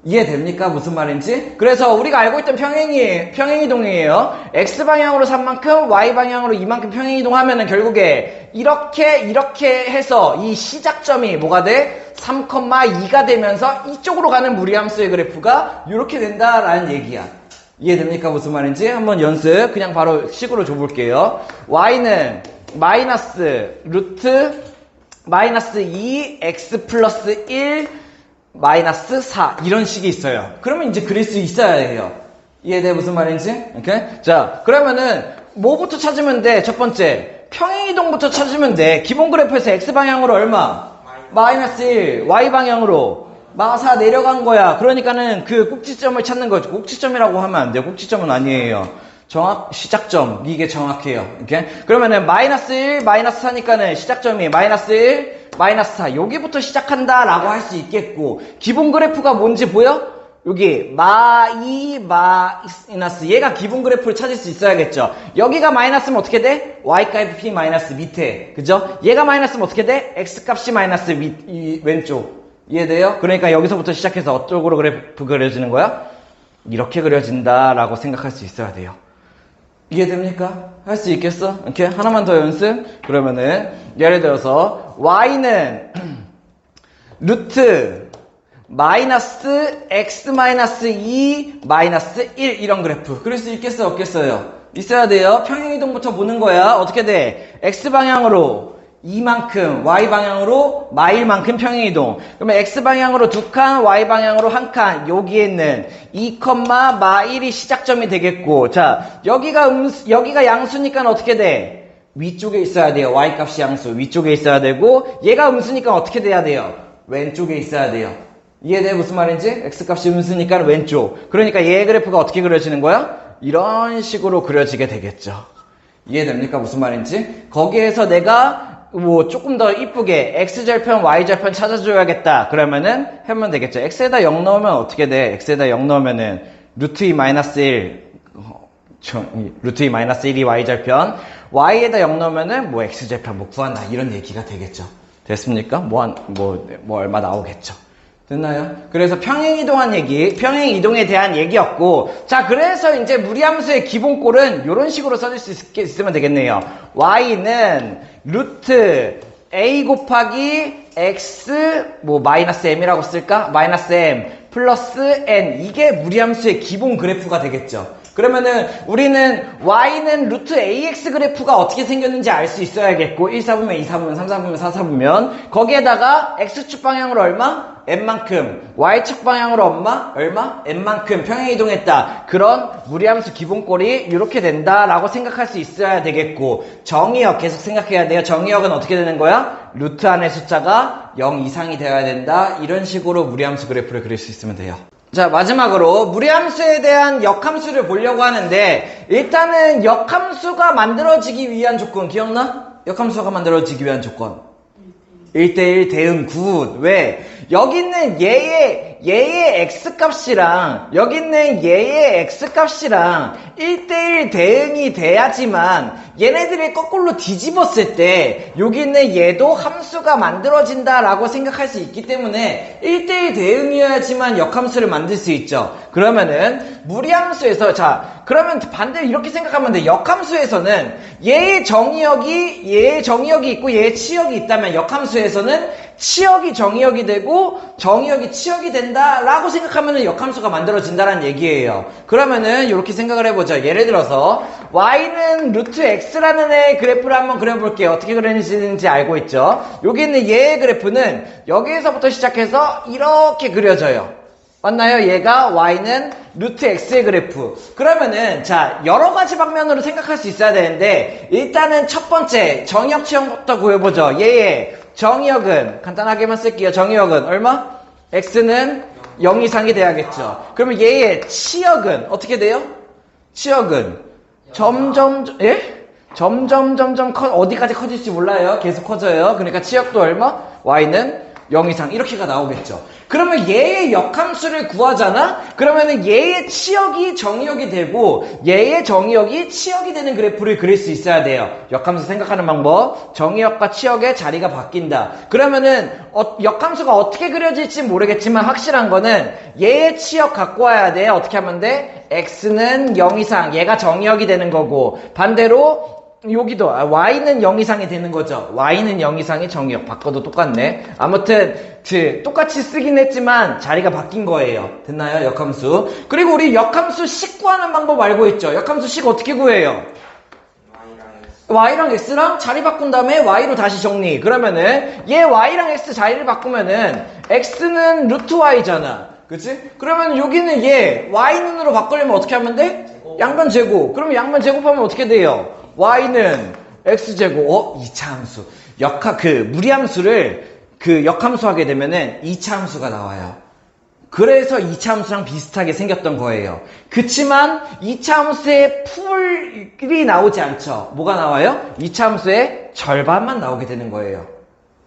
이해됩니까? 무슨 말인지? 그래서 우리가 알고 있던 평행이동이에요. x방향으로 3만큼, y방향으로 이만큼 평행이동하면은 결국에 이렇게 해서 이 시작점이 뭐가 돼? 3,2가 되면서 이쪽으로 가는 무리함수의 그래프가 이렇게 된다라는 얘기야. 이해됩니까? 무슨 말인지? 한번 연습 그냥 바로 식으로 줘볼게요. y는 마이너스 루트 마이너스 2 x 플러스 1 마이너스 4 이런 식이 있어요. 그러면 이제 그릴 수 있어야 해요. 이해돼? 무슨 말인지? 오케이? 자, 그러면은 뭐부터 찾으면 돼? 첫 번째 평행이동부터 찾으면 돼. 기본 그래프에서 x방향으로 얼마? 마이너스 1 y방향으로 마4 내려간 거야. 그러니까는 그 꼭지점을 찾는 거죠. 꼭지점이라고 하면 안 돼요. 꼭지점은 아니에요. 시작점. 이게 정확해요. 오케이? 그러면은 마이너스 1, 마이너스 4니까는 시작점이 마이너스 1, 마이너스 4. 여기부터 시작한다라고 할 수 있겠고, 기본 그래프가 뭔지 보여? 여기 마2, 마이너스. 얘가 기본 그래프를 찾을 수 있어야겠죠. 여기가 마이너스면 어떻게 돼? y값이 마이너스 밑에. 그죠? 얘가 마이너스면 어떻게 돼? x값이 마이너스 왼쪽. 이해돼요? 그러니까 여기서부터 시작해서 어쪽으로 그래프 그려지는 거야? 이렇게 그려진다라고 생각할 수 있어야 돼요. 이해됩니까? 할 수 있겠어? 이렇게 하나만 더 연습? 그러면은 예를 들어서 y는 루트 마이너스 x 마이너스 2 마이너스 1 이런 그래프 그릴 수 있겠어요? 없겠어요? 있어야 돼요. 평행이동부터 보는 거야. 어떻게 돼? X방향으로 이만큼, Y방향으로 마일만큼 평행이동. 그러면 X방향으로 2칸, Y방향으로 1칸. 여기에는 2, 마일이 시작점이 되겠고. 자, 여기가 양수니까 어떻게 돼? 위쪽에 있어야 돼요. Y값이 양수. 위쪽에 있어야 되고, 얘가 음수니까 어떻게 돼야 돼요? 왼쪽에 있어야 돼요. 이해돼? 무슨 말인지? X값이 음수니까 왼쪽. 그러니까 얘의 그래프가 어떻게 그려지는 거야? 이런 식으로 그려지게 되겠죠. 이해됩니까? 무슨 말인지? 거기에서 내가 뭐 조금 더 이쁘게 X절편, Y절편 찾아줘야겠다. 그러면은 하면 되겠죠. X에다 0 넣으면 어떻게 돼? X에다 0 넣으면은 루트 2 마이너스 1 루트 2 마이너스 1이 Y절편, Y에다 0 넣으면은 뭐 X절편 뭐 구한다. 이런 얘기가 되겠죠. 됐습니까? 뭐 얼마 나오겠죠. 됐나요? 그래서 평행이동한 얘기, 평행이동에 대한 얘기였고, 자, 그래서 이제 무리함수의 기본꼴은 이런 식으로 써줄 수 있으면 되겠네요. Y는 루트 A 곱하기 X, 마이너스 M이라고 쓸까? 마이너스 M 플러스 N. 이게 무리함수의 기본 그래프가 되겠죠. 그러면은 우리는 Y는 루트 AX 그래프가 어떻게 생겼는지 알 수 있어야겠고 1, 4보면 2, 4보면 3, 4보면 4, 4보면 거기에다가 X축 방향으로 얼마? M만큼 Y축 방향으로 얼마? M만큼 평행이동했다. 그런 무리함수 기본꼴이 이렇게 된다라고 생각할 수 있어야 되겠고 정의역 계속 생각해야 돼요. 정의역은 어떻게 되는 거야? 루트 안의 숫자가 0 이상이 되어야 된다. 이런 식으로 무리함수 그래프를 그릴 수 있으면 돼요. 자, 마지막으로 무리함수에 대한 역함수를 보려고 하는데 일단은 역함수가 만들어지기 위한 조건 기억나? 역함수가 만들어지기 위한 조건 1대1 대응 굿. 왜? 여기 있는 얘의 X값이랑 여기 있는 얘의 X값이랑 1대1 대응이 돼야지만 얘네들이 거꾸로 뒤집었을 때 여기 있는 얘도 함수가 만들어진다라고 생각할 수 있기 때문에 1대1 대응이어야지만 역함수를 만들 수 있죠. 그러면은 무리함수에서 자 그러면 반대로 이렇게 생각하면 돼. 역함수에서는 얘의 정의역이 있고 얘의 치역이 있다면 역함수에서는 치역이 정의역이 되고 정의역이 치역이 된다라고 생각하면은 역함수가 만들어진다라는 얘기예요. 그러면은 이렇게 생각을 해보죠. 예를 들어서 y는 루트 x라는 애의 그래프를 한번 그려볼게요. 어떻게 그려지는지 알고 있죠? 여기 있는 얘의 그래프는 여기에서부터 시작해서 이렇게 그려져요. 맞나요? 얘가 y는 루트 x의 그래프. 그러면은 자 여러 가지 방면으로 생각할 수 있어야 되는데 일단은 첫 번째 정의역 치역부터 구해보죠. 얘의 정의역은 간단하게만 쓸게요. 정의역은 얼마? x는 0 이상이 돼야겠죠. 그러면 얘의 치역은 어떻게 돼요? 치역은 점점 어디까지 커질지 몰라요. 계속 커져요. 그러니까 치역도 얼마? y는 0 이상 이렇게가 나오겠죠. 그러면 얘의 역함수를 구하잖아? 그러면은 얘의 치역이 정의역이 되고 얘의 정의역이 치역이 되는 그래프를 그릴 수 있어야 돼요. 역함수 생각하는 방법. 정의역과 치역의 자리가 바뀐다. 그러면은 역함수가 어떻게 그려질지 모르겠지만 확실한 거는 얘의 치역 갖고 와야 돼. 어떻게 하면 돼? x는 0 이상. 얘가 정의역이 되는 거고 반대로 여기도 y는 0 이상이 되는 거죠. y는 0 이상이 정의역. 바꿔도 똑같네. 아무튼 똑같이 쓰긴 했지만 자리가 바뀐 거예요. 됐나요? 역함수. 그리고 우리 역함수 식 구하는 방법 알고 있죠? 역함수 식 어떻게 구해요? y랑 x랑 자리 바꾼 다음에 y로 다시 정리. 그러면은 얘 y랑 x 자리를 바꾸면은 x는 루트 y잖아. 그치? 그러면 여기는 얘 y는으로 바꾸려면 어떻게 하면 돼? 양변 제곱. 그러면 양변 제곱하면 어떻게 돼요? y는 x제곱. 2차 함수. 무리함수를 역함수 하게 되면은 2차 함수가 나와요. 그래서 2차 함수랑 비슷하게 생겼던 거예요. 그치만 2차 함수의 풀이 나오지 않죠. 뭐가 나와요? 2차 함수의 절반만 나오게 되는 거예요.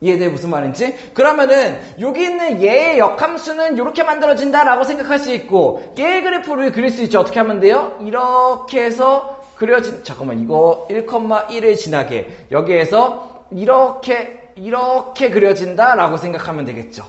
이해돼? 무슨 말인지? 그러면은 여기 있는 얘의 역함수는 이렇게 만들어진다라고 생각할 수 있고 얘의 그래프를 그릴 수 있죠. 어떻게 하면 돼요? 이렇게 해서 잠깐만 이거 1,1을 지나게 여기에서 이렇게 그려진다라고 생각하면 되겠죠.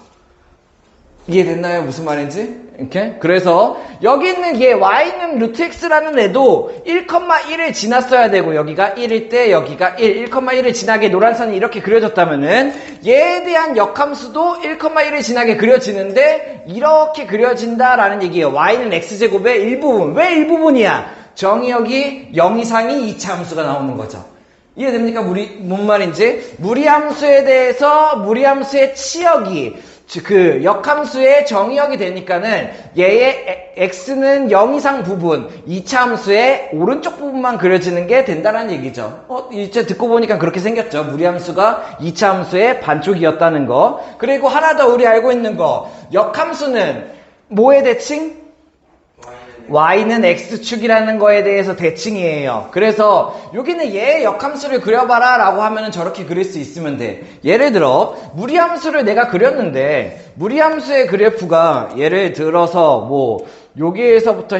이해됐나요? 무슨 말인지? 이렇게? 그래서 여기 있는 얘 y는 루트 x라는 애도 1,1을 지났어야 되고 여기가 1일 때 여기가 1,1을 지나게 노란 선이 이렇게 그려졌다면은 얘에 대한 역함수도 1,1을 지나게 그려지는데 이렇게 그려진다라는 얘기예요. y는 x제곱의 일부분. 왜 일부분이야? 정의역이 0 이상이 2차 함수가 나오는 거죠. 이해됩니까? 뭔 말인지? 무리함수에 대해서 무리함수의 치역이 그 역함수의 정의역이 되니까는 얘의 x는 0 이상 부분 2차 함수의 오른쪽 부분만 그려지는 게 된다는 얘기죠. 이제 듣고 보니까 그렇게 생겼죠. 무리함수가 2차 함수의 반쪽이었다는 거. 그리고 하나 더 우리 알고 있는 거, 역함수는 뭐의 대칭? y는 x축이라는 거에 대해서 대칭이에요. 그래서 여기는 얘의 역함수를 그려봐라 라고 하면은 저렇게 그릴 수 있으면 돼. 예를 들어 무리함수를 내가 그렸는데 무리함수의 그래프가 예를 들어서 뭐 여기에서부터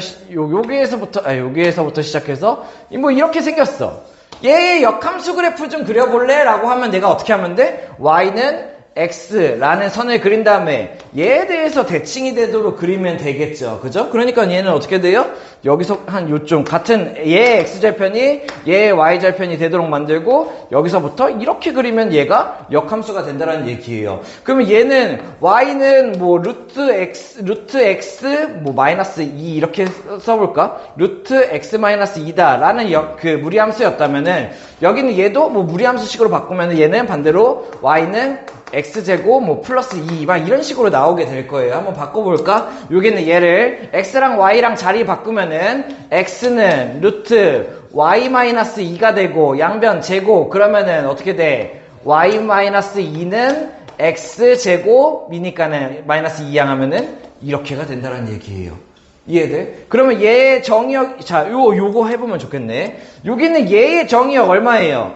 시작해서 뭐 이렇게 생겼어. 얘의 역함수 그래프 좀 그려볼래? 라고 하면 내가 어떻게 하면 돼? y는 x라는 선을 그린 다음에 얘에 대해서 대칭이 되도록 그리면 되겠죠. 그죠? 그러니까 얘는 어떻게 돼요? 여기서 한 요쯤 같은 얘의 x절편이 얘의 y절편이 되도록 만들고 여기서부터 이렇게 그리면 얘가 역함수가 된다는 얘기예요. 그러면 얘는 y는 뭐 루트 x 뭐 마이너스 2 이렇게 써볼까? 루트 x 마이너스 2다 라는 그 무리함수였다면은 여기는 얘도 뭐 무리함수식으로 바꾸면 얘는 반대로 y는 x제곱 뭐 플러스 2 막 이런 식으로 나오게 될 거예요. 한번 바꿔볼까? 여기는 얘를 x랑 y랑 자리 바꾸면은 x는 루트 y 마이너스 2가 되고 양변 제곱 그러면은 어떻게 돼? y 마이너스 2는 x제곱이니까는 마이너스 2양 하면은 이렇게가 된다는 얘기예요. 이해돼? 그러면 얘의 정의역, 자, 요거 해보면 좋겠네. 여기는 얘의 정의역 얼마예요?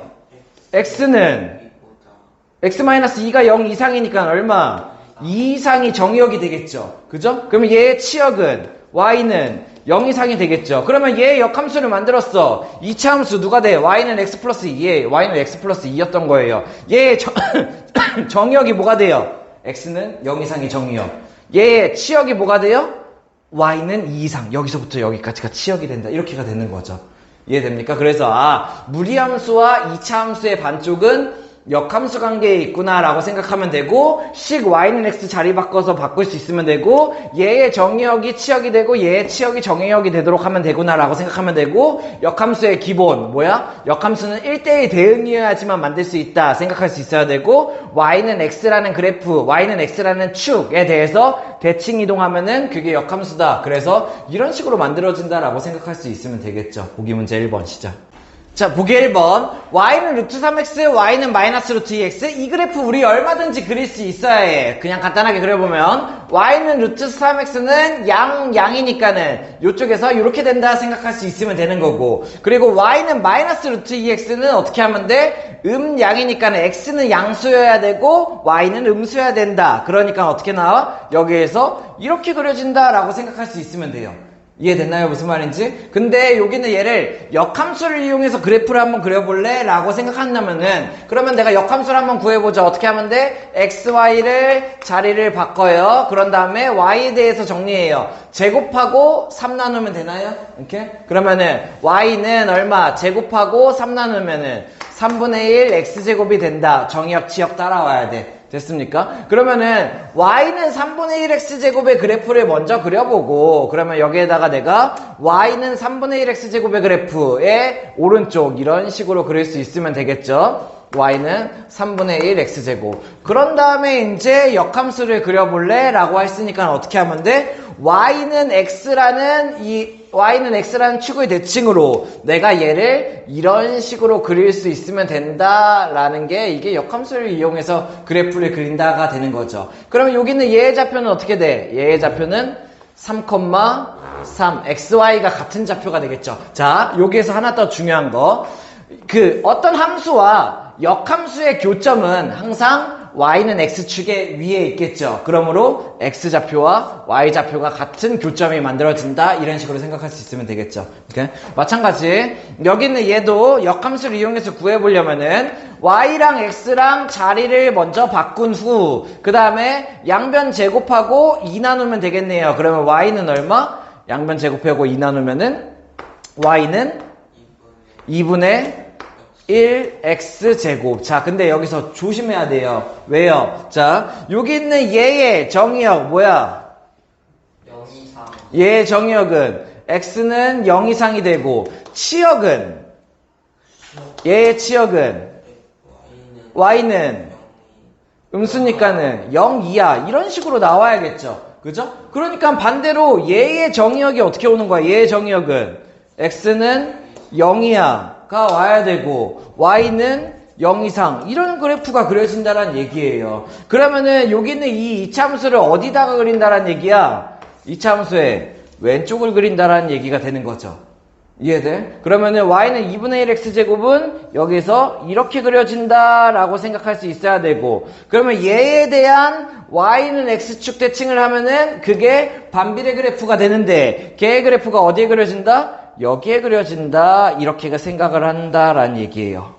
x는 x-2가 0 이상이니까 얼마? 2 이상이 정의역이 되겠죠. 그죠? 그러면 얘의 치역은 y는 0 이상이 되겠죠. 그러면 얘의 역함수를 만들었어. 2차 함수 누가 돼? y는 x 플러스 2에 y는 x 플러스 2였던 거예요. 얘의 정의역이 뭐가 돼요? x는 0 이상이 정의역. 얘의 치역이 뭐가 돼요? y는 2 이상. 여기서부터 여기까지가 치역이 된다. 이렇게가 되는 거죠. 이해됩니까? 그래서 무리함수와 2차 함수의 반쪽은 역함수 관계에 있구나 라고 생각하면 되고 식 y는 x 자리 바꿔서 바꿀 수 있으면 되고 얘의 정의역이 치역이 되고 얘의 치역이 정의역이 되도록 하면 되구나 라고 생각하면 되고 역함수의 기본 뭐야? 역함수는 1대1 대응이어야지만 만들 수 있다 생각할 수 있어야 되고 y는 x라는 그래프 y는 x라는 축에 대해서 대칭 이동하면은 그게 역함수다. 그래서 이런 식으로 만들어진다 라고 생각할 수 있으면 되겠죠. 보기 문제 1번 시작. 자, 보기 1번. y는 루트 3x, y는 마이너스 루트 2x. 이 그래프 우리 얼마든지 그릴 수 있어야 해. 그냥 간단하게 그려보면 y는 루트 3x는 양이니까는 이쪽에서 이렇게 된다 생각할 수 있으면 되는 거고 그리고 y는 마이너스 루트 2x는 어떻게 하면 돼? 양이니까는 x는 양수여야 되고 y는 음수여야 된다. 그러니까 어떻게 나와? 여기에서 이렇게 그려진다 라고 생각할 수 있으면 돼요. 이해됐나요? 무슨 말인지? 근데 여기는 얘를 역함수를 이용해서 그래프를 한번 그려볼래? 라고 생각한다면은 그러면 내가 역함수를 한번 구해보자. 어떻게 하면 돼? x, y를 자리를 바꿔요. 그런 다음에 y에 대해서 정리해요. 제곱하고 3 나누면 되나요? 이렇게? 그러면은 y는 얼마? 제곱하고 3 나누면은 3분의 1 x제곱이 된다. 정의역, 치역 따라와야 돼. 됐습니까? 그러면은 y는 3분의 1 x제곱의 그래프를 먼저 그려보고 그러면 여기에다가 내가 y는 3분의 1 x제곱의 그래프의 오른쪽 이런 식으로 그릴 수 있으면 되겠죠. y는 3분의 1 x제곱. 그런 다음에 이제 역함수를 그려볼래? 라고 했으니까 어떻게 하면 돼? y는 x라는 축의 대칭으로 내가 얘를 이런 식으로 그릴 수 있으면 된다라는 게 이게 역함수를 이용해서 그래프를 그린다가 되는 거죠. 그러면 여기는 얘의 좌표는 어떻게 돼? 얘의 좌표는 3,3 xy가 같은 좌표가 되겠죠. 자, 여기에서 하나 더 중요한 거. 어떤 함수와 역함수의 교점은 항상 y는 x축의 위에 있겠죠. 그러므로 x좌표와 y좌표가 같은 교점이 만들어진다. 이런 식으로 생각할 수 있으면 되겠죠. 오케이? 마찬가지 여기는 얘도 역함수를 이용해서 구해보려면은 y랑 x랑 자리를 먼저 바꾼 후 그 다음에 양변 제곱하고 2 나누면 되겠네요. 그러면 y는 얼마? 양변 제곱하고 2 나누면은 y는 2분의 1x제곱. 자, 근데 여기서 조심해야 돼요. 왜요? 자, 여기 있는 얘의 정의역 뭐야? 0, 2, 3. 얘의 정의역은 x는 0 이상이 되고 치역은 얘의 치역은 y는 음수니까는 0 이하 이런 식으로 나와야겠죠. 그죠? 그러니까 반대로 얘의 정의역이 어떻게 오는 거야? 얘의 정의역은 x는 0 이하가 와야 되고 y는 0 이상 이런 그래프가 그려진다는 얘기예요. 그러면은 여기 있는 이 이차함수를 어디다가 그린다는 얘기야? 이차함수의 왼쪽을 그린다는 얘기가 되는 거죠. 이해돼? 그러면은 y는 2분의 1 x제곱은 여기서 이렇게 그려진다라고 생각할 수 있어야 되고, 그러면 얘에 대한 y는 x축 대칭을 하면은 그게 반비례 그래프가 되는데 걔의 그래프가 어디에 그려진다? 여기에 그려진다. 이렇게 생각을 한다라는 얘기예요.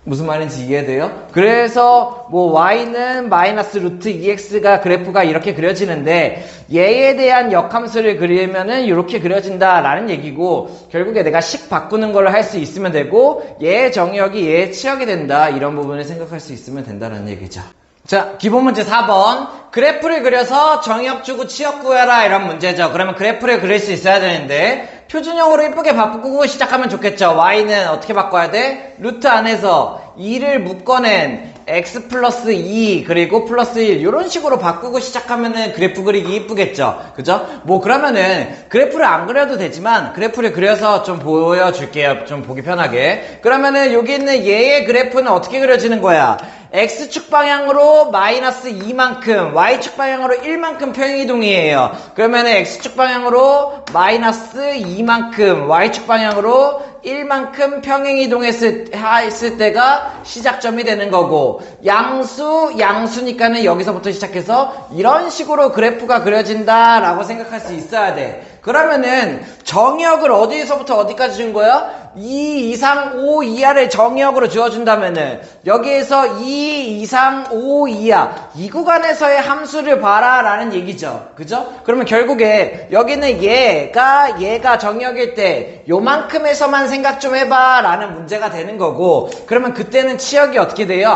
무슨 말인지 이해돼요? 그래서 뭐 y는 마이너스 루트 2x가 그래프가 이렇게 그려지는데 얘에 대한 역함수를 그리면은 이렇게 그려진다라는 얘기고, 결국에 내가 식 바꾸는 걸 할 수 있으면 되고 얘의 정의역이 얘의 치역이 된다, 이런 부분을 생각할 수 있으면 된다는 얘기죠. 자, 기본 문제 4번. 그래프를 그려서 정의역 주고 치역 구해라, 이런 문제죠. 그러면 그래프를 그릴 수 있어야 되는데 표준형으로 이쁘게 바꾸고 시작하면 좋겠죠. y는 어떻게 바꿔야 돼? 루트 안에서 2를 묶어낸 x 플러스 2 그리고 플러스 1 이런 식으로 바꾸고 시작하면은 그래프 그리기 이쁘겠죠. 그죠? 뭐 그러면은 그래프를 안 그려도 되지만 그래프를 그려서 좀 보여줄게요. 좀 보기 편하게. 그러면은 여기 있는 얘의 그래프는 어떻게 그려지는 거야? x축 방향으로 마이너스 2만큼, y축 방향으로 1만큼 평행이동이에요. 그러면은 x축 방향으로 마이너스 2만큼, y축 방향으로 1만큼 평행이동했을 때가 시작점이 되는 거고, 양수니까는 여기서부터 시작해서 이런 식으로 그래프가 그려진다라고 생각할 수 있어야 돼. 그러면은 정의역을 어디서부터 어디까지 준 거야? 2 이상 5 이하를 정의역으로 주어준다면은 여기에서 2 이상 5 이하 이 구간에서의 함수를 봐라 라는 얘기죠. 그죠? 그러면 결국에 여기는 얘가 정의역일 때 요만큼에서만 생각 좀 해봐 라는 문제가 되는 거고, 그러면 그때는 치역이 어떻게 돼요?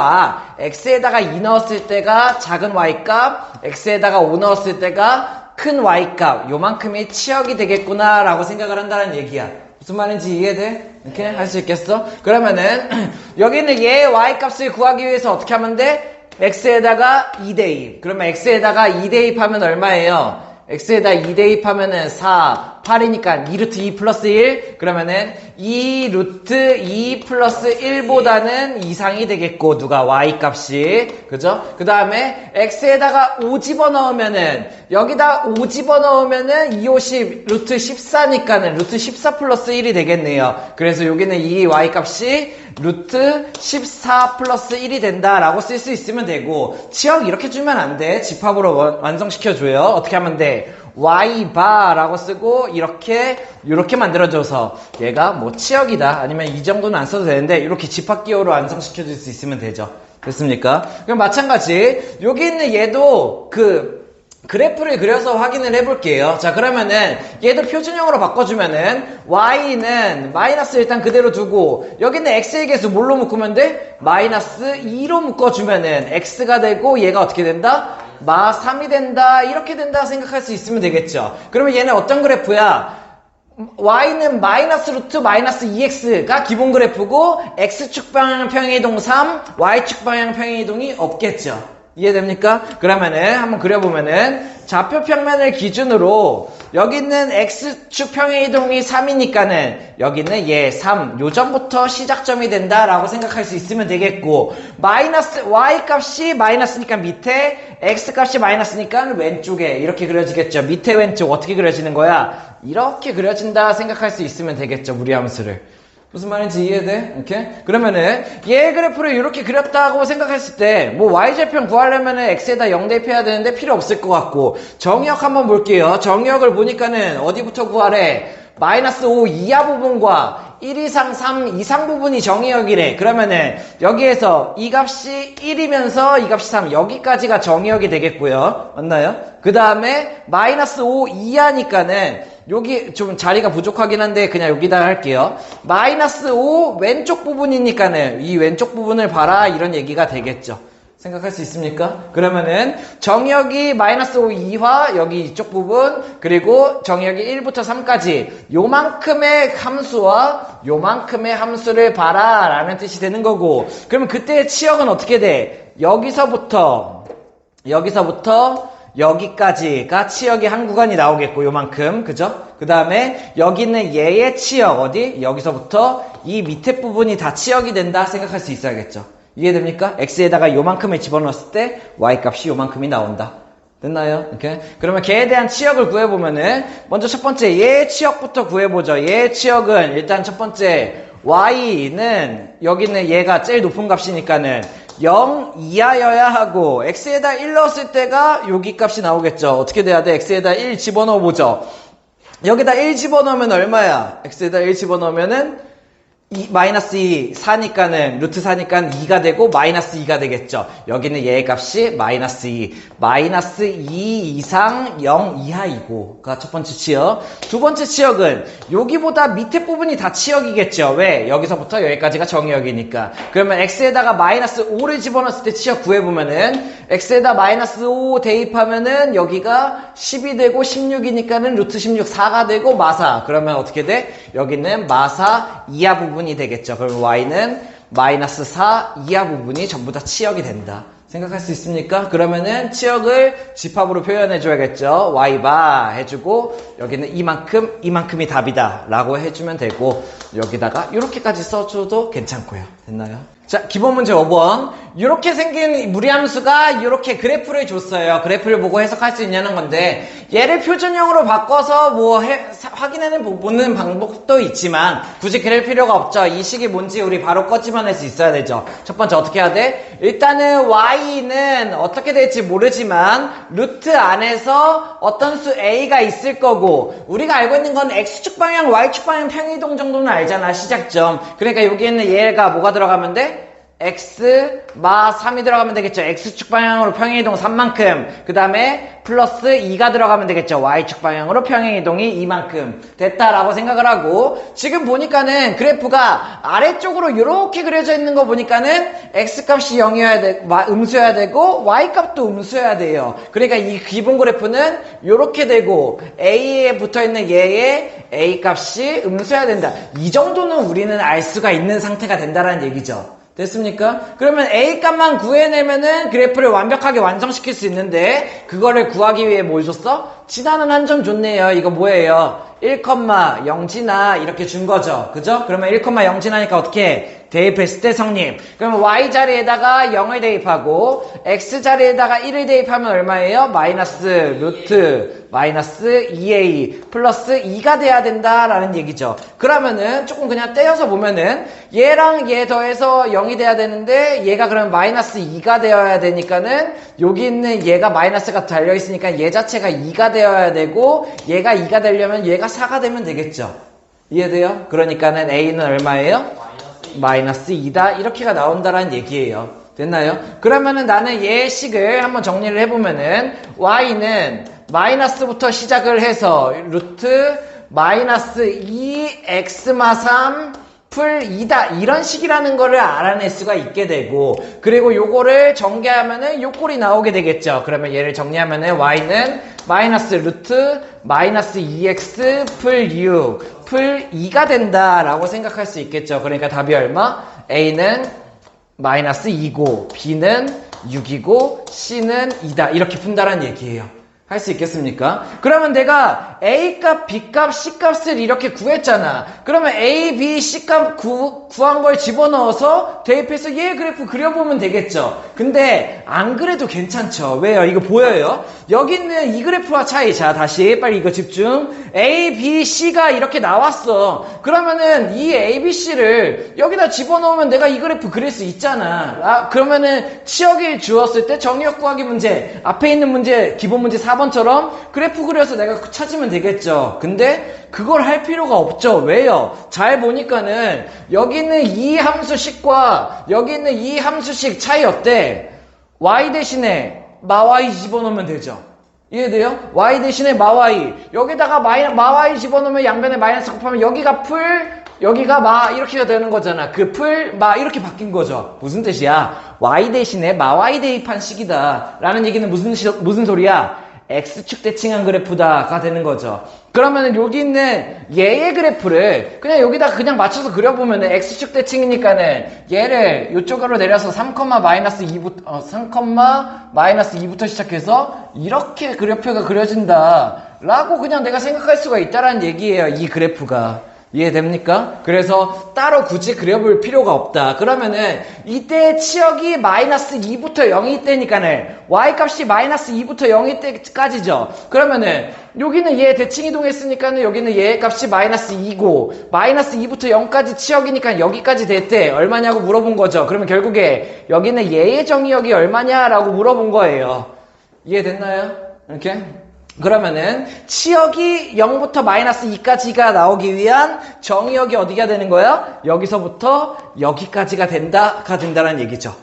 x에다가 2 넣었을 때가 작은 y값, x에다가 5 넣었을 때가 큰 y값, 요만큼이 치역이 되겠구나 라고 생각을 한다는 얘기야. 무슨 말인지 이해돼? 이렇게 할 수 있겠어? 그러면은 여기는 얘의 y값을 구하기 위해서 어떻게 하면 돼? x에다가 2 대입. 그러면 x에다가 2 대입하면 얼마예요? x에다 2 대입하면은 4, 8이니까 2루트 2 플러스 1. 그러면은 2루트 2 플러스 1보다는 이상이 되겠고, 누가 y 값이. 그죠? 그 다음에 x에다가 5 집어넣으면은, 여기다 5 집어넣으면은 2, 5, 10, 루트 14니까는 루트 14 플러스 1이 되겠네요. 그래서 여기는 이 y 값이 루트 14 플러스 1이 된다라고 쓸 수 있으면 되고, 치역 이렇게 주면 안 돼. 집합으로 완성시켜줘요. 어떻게 하면 돼? y바라고 쓰고 이렇게 만들어줘서 얘가 뭐 치역이다, 아니면 이 정도는 안 써도 되는데 이렇게 집합기호로 완성시켜줄 수 있으면 되죠. 됐습니까? 그럼 마찬가지 여기 있는 얘도 그래프를 그려서 확인을 해볼게요. 자, 그러면은 얘도 표준형으로 바꿔주면은 y는 마이너스 일단 그대로 두고 여기는 x의 개수 뭘로 묶으면 돼? 마이너스 2로 묶어주면은 x가 되고 얘가 어떻게 된다? 마 3이 된다, 이렇게 된다 생각할 수 있으면 되겠죠. 그러면 얘는 어떤 그래프야? y는 마이너스 루트 마이너스 2x가 기본 그래프고 x축 방향 평행이동 3, y축 방향 평행이동이 없겠죠. 이해됩니까? 그러면은 한번 그려보면은 좌표 평면을 기준으로 여기 있는 x축 평행이동이 3이니까는 여기는 얘 3, 요점부터 시작점이 된다라고 생각할 수 있으면 되겠고, 마이너스 y 값이 마이너스니까 밑에, x 값이 마이너스니까 왼쪽에 이렇게 그려지겠죠. 밑에 왼쪽 어떻게 그려지는 거야? 이렇게 그려진다 생각할 수 있으면 되겠죠. 무리함수를. 무슨 말인지 이해돼? 이렇게? 그러면은 얘 그래프를 이렇게 그렸다고 생각했을 때 뭐 y절편 구하려면은 x에다 0 대입해야 되는데 필요 없을 것 같고, 정의역 한번 볼게요. 정의역을 보니까는 어디부터 구하래? 마이너스 5 이하 부분과 1 이상 3 이상 부분이 정의역이래. 그러면은 여기에서 이 값이 1이면서 이 값이 3, 여기까지가 정의역이 되겠고요. 맞나요? 그 다음에 마이너스 5 이하니까는 여기 좀 자리가 부족하긴 한데 그냥 여기다 할게요. 마이너스 5 왼쪽 부분이니까는 이 왼쪽 부분을 봐라, 이런 얘기가 되겠죠. 생각할 수 있습니까? 그러면은 정의역이 마이너스 5 이하 여기 이쪽 부분 그리고 정의역이 1부터 3까지 요만큼의 함수와 요만큼의 함수를 봐라 라는 뜻이 되는 거고 그러면 그때의 치역은 어떻게 돼? 여기서부터 여기까지가 치역이 한 구간이 나오겠고 요만큼 그죠? 그 다음에 여기 있는 얘의 치역 어디? 여기서부터 이 밑에 부분이 다 치역이 된다 생각할 수 있어야겠죠. 이해됩니까? x에다가 요만큼을 집어넣었을 때 y 값이 요만큼이 나온다. 됐나요? 이렇게 그러면 걔에 대한 치역을 구해보면은 먼저 첫 번째 얘의 치역부터 구해보죠. 얘의 치역은 일단 첫 번째 y는 여기 있는 얘가 제일 높은 값이니까는 0 이하여야 하고 x에다 1 넣었을 때가 여기 값이 나오겠죠. 어떻게 돼야 돼? x에다 1 집어넣어 보죠. 여기다 1 집어넣으면 얼마야? x에다 1 집어넣으면은 마이너스 2, 4니까는, 루트 4니까 2가 되고, 마이너스 2가 되겠죠. 여기는 얘의 값이 마이너스 2. 마이너스 2 이상 0 이하이고가 첫 번째 치역. 두 번째 치역은, 여기보다 밑에 부분이 다 치역이겠죠. 왜? 여기서부터 여기까지가 정의역이니까. 그러면 x에다가 마이너스 5를 집어넣었을 때 치역 구해보면은, x에다 마이너스 5 대입하면은, 여기가 10이 되고, 16이니까는 루트 16, 4가 되고, 마사. 그러면 어떻게 돼? 여기는 마사 이하 부분이 되겠죠. 그러면 y는 마이너스 4 이하 부분이 전부 다 치역이 된다. 생각할 수 있습니까? 그러면은 치역을 집합으로 표현해 줘야겠죠. y바 해주고 여기는 이만큼이 답이다 라고 해주면 되고 여기다가 이렇게까지 써줘도 괜찮고요. 됐나요? 자, 기본 문제 5번. 이렇게 생긴 무리함수가 이렇게 그래프를 줬어요. 그래프를 보고 해석할 수 있냐는 건데 얘를 표준형으로 바꿔서 확인해 보는 방법도 있지만 굳이 그럴 필요가 없죠. 이 식이 뭔지 우리 바로 꺼집어낼 수 있어야 되죠. 첫 번째 어떻게 해야 돼? 일단은 y는 어떻게 될지 모르지만 루트 안에서 어떤 수 a가 있을 거고 우리가 알고 있는 건 x축 방향, y축 방향 평이동 정도는 알잖아. 시작점. 그러니까 여기에는 얘가 뭐가 들어가면 돼? x 마 3이 들어가면 되겠죠. x축 방향으로 평행이동 3만큼 그 다음에 플러스 2가 들어가면 되겠죠. y축 방향으로 평행이동이 이만큼 됐다라고 생각을 하고 지금 보니까는 그래프가 아래쪽으로 이렇게 그려져 있는 거 보니까는 x값이 0이어야 돼, 음수여야 되고 y값도 음수여야 돼요. 그러니까 이 기본 그래프는 이렇게 되고 a에 붙어있는 얘의 a값이 음수여야 된다. 이 정도는 우리는 알 수가 있는 상태가 된다라는 얘기죠. 됐습니까? 그러면 A값만 구해내면은 그래프를 완벽하게 완성시킬 수 있는데 그거를 구하기 위해 뭘 줬어? 지나는 한 점 줬네요. 이거 뭐예요? 1,0 지나 이렇게 준 거죠. 그죠? 그러면 1,0 지나니까 어떻게 해? 대입했을 때 성립. 그러면 y 자리에다가 0을 대입하고 x 자리에다가 1을 대입하면 얼마예요? 마이너스 루트 마이너스 2a 플러스 2가 돼야 된다라는 얘기죠. 그러면은 조금 그냥 떼어서 보면은 얘랑 얘 더해서 0이 돼야 되는데 얘가 그러면 마이너스 2가 되어야 되니까는 여기 있는 얘가 마이너스가 달려있으니까 얘 자체가 2가 되어야 되고 얘가 2가 되려면 얘가 4가 되면 되겠죠. 이해돼요? 그러니까는 a는 얼마예요? 마이너스 2다 이렇게가 나온다라는 얘기예요. 됐나요? 그러면은 나는 얘의 식을 한번 정리를 해보면은 y는 마이너스부터 시작을 해서 루트 마이너스 2x마 3 풀 2다 이런 식이라는 거를 알아낼 수가 있게 되고 그리고 요거를 전개하면은 요 꼴이 나오게 되겠죠. 그러면 얘를 정리하면은 y는 마이너스 루트 마이너스 2x 풀 6 풀 2가 된다라고 생각할 수 있겠죠. 그러니까 답이 얼마? a는 마이너스 2고 b는 6이고 c는 2다 이렇게 푼다라는 얘기예요. 할 수 있겠습니까? 그러면 내가 A값, B값, C값을 이렇게 구했잖아. 그러면 A, B, C값 구한 걸 집어넣어서 대입해서 얘 그래프 그려보면 되겠죠. 근데 안 그래도 괜찮죠. 왜요? 이거 보여요? 여기 있는 이 그래프와 차이. 자, 다시 빨리 이거 집중. A, B, C가 이렇게 나왔어. 그러면은 이 A, B, C를 여기다 집어넣으면 내가 이 그래프 그릴 수 있잖아. 그러면은 치역이 주었을 때 정의역 구하기 문제, 앞에 있는 문제, 기본 문제 4번처럼 그래프 그려서 내가 찾으면 되겠죠. 근데 그걸 할 필요가 없죠. 왜요? 잘 보니까는 여기 있는 이 함수식과 여기 있는 이 함수식 차이 어때? y 대신에 마y 집어넣으면 되죠. 이해돼요? y 대신에 마y 여기다가 마y 집어넣으면 양변에 마이너스 곱하면 여기가 풀 여기가 막 이렇게가 되는 거잖아. 그 풀 막 이렇게 바뀐 거죠. 무슨 뜻이야? y 대신에 y 대입한 식이다 라는 얘기는 무슨 소리야? x축 대칭한 그래프다가 되는 거죠. 그러면은 여기 있는 얘의 그래프를 그냥 여기다 그냥 맞춰서 그려보면은 x축 대칭이니까는 얘를 이쪽으로 내려서 3,-2부터 시작해서 이렇게 그래프가 그려진다 라고 그냥 내가 생각할 수가 있다라는 얘기예요. 이 그래프가. 이해됩니까? 그래서 따로 굳이 그려볼 필요가 없다. 그러면은 이때 치역이 -2부터 0이 때니까는 y값이 -2부터 0이 때까지죠. 그러면은 여기는 얘 대칭 이동했으니까는 여기는 얘 값이 -2고 -2부터 0까지 치역이니까 여기까지 됐대. 얼마냐고 물어본 거죠. 그러면 결국에 여기는 얘의 정의역이 얼마냐라고 물어본 거예요. 이해됐나요? 이렇게? 그러면은 치역이 0부터 -2까지가 나오기 위한 정의역이 어디가 되는 거야? 여기서부터 여기까지가 된다라는 얘기죠.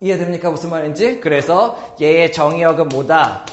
이해됩니까? 무슨 말인지? 그래서 얘의 정의역은 뭐다?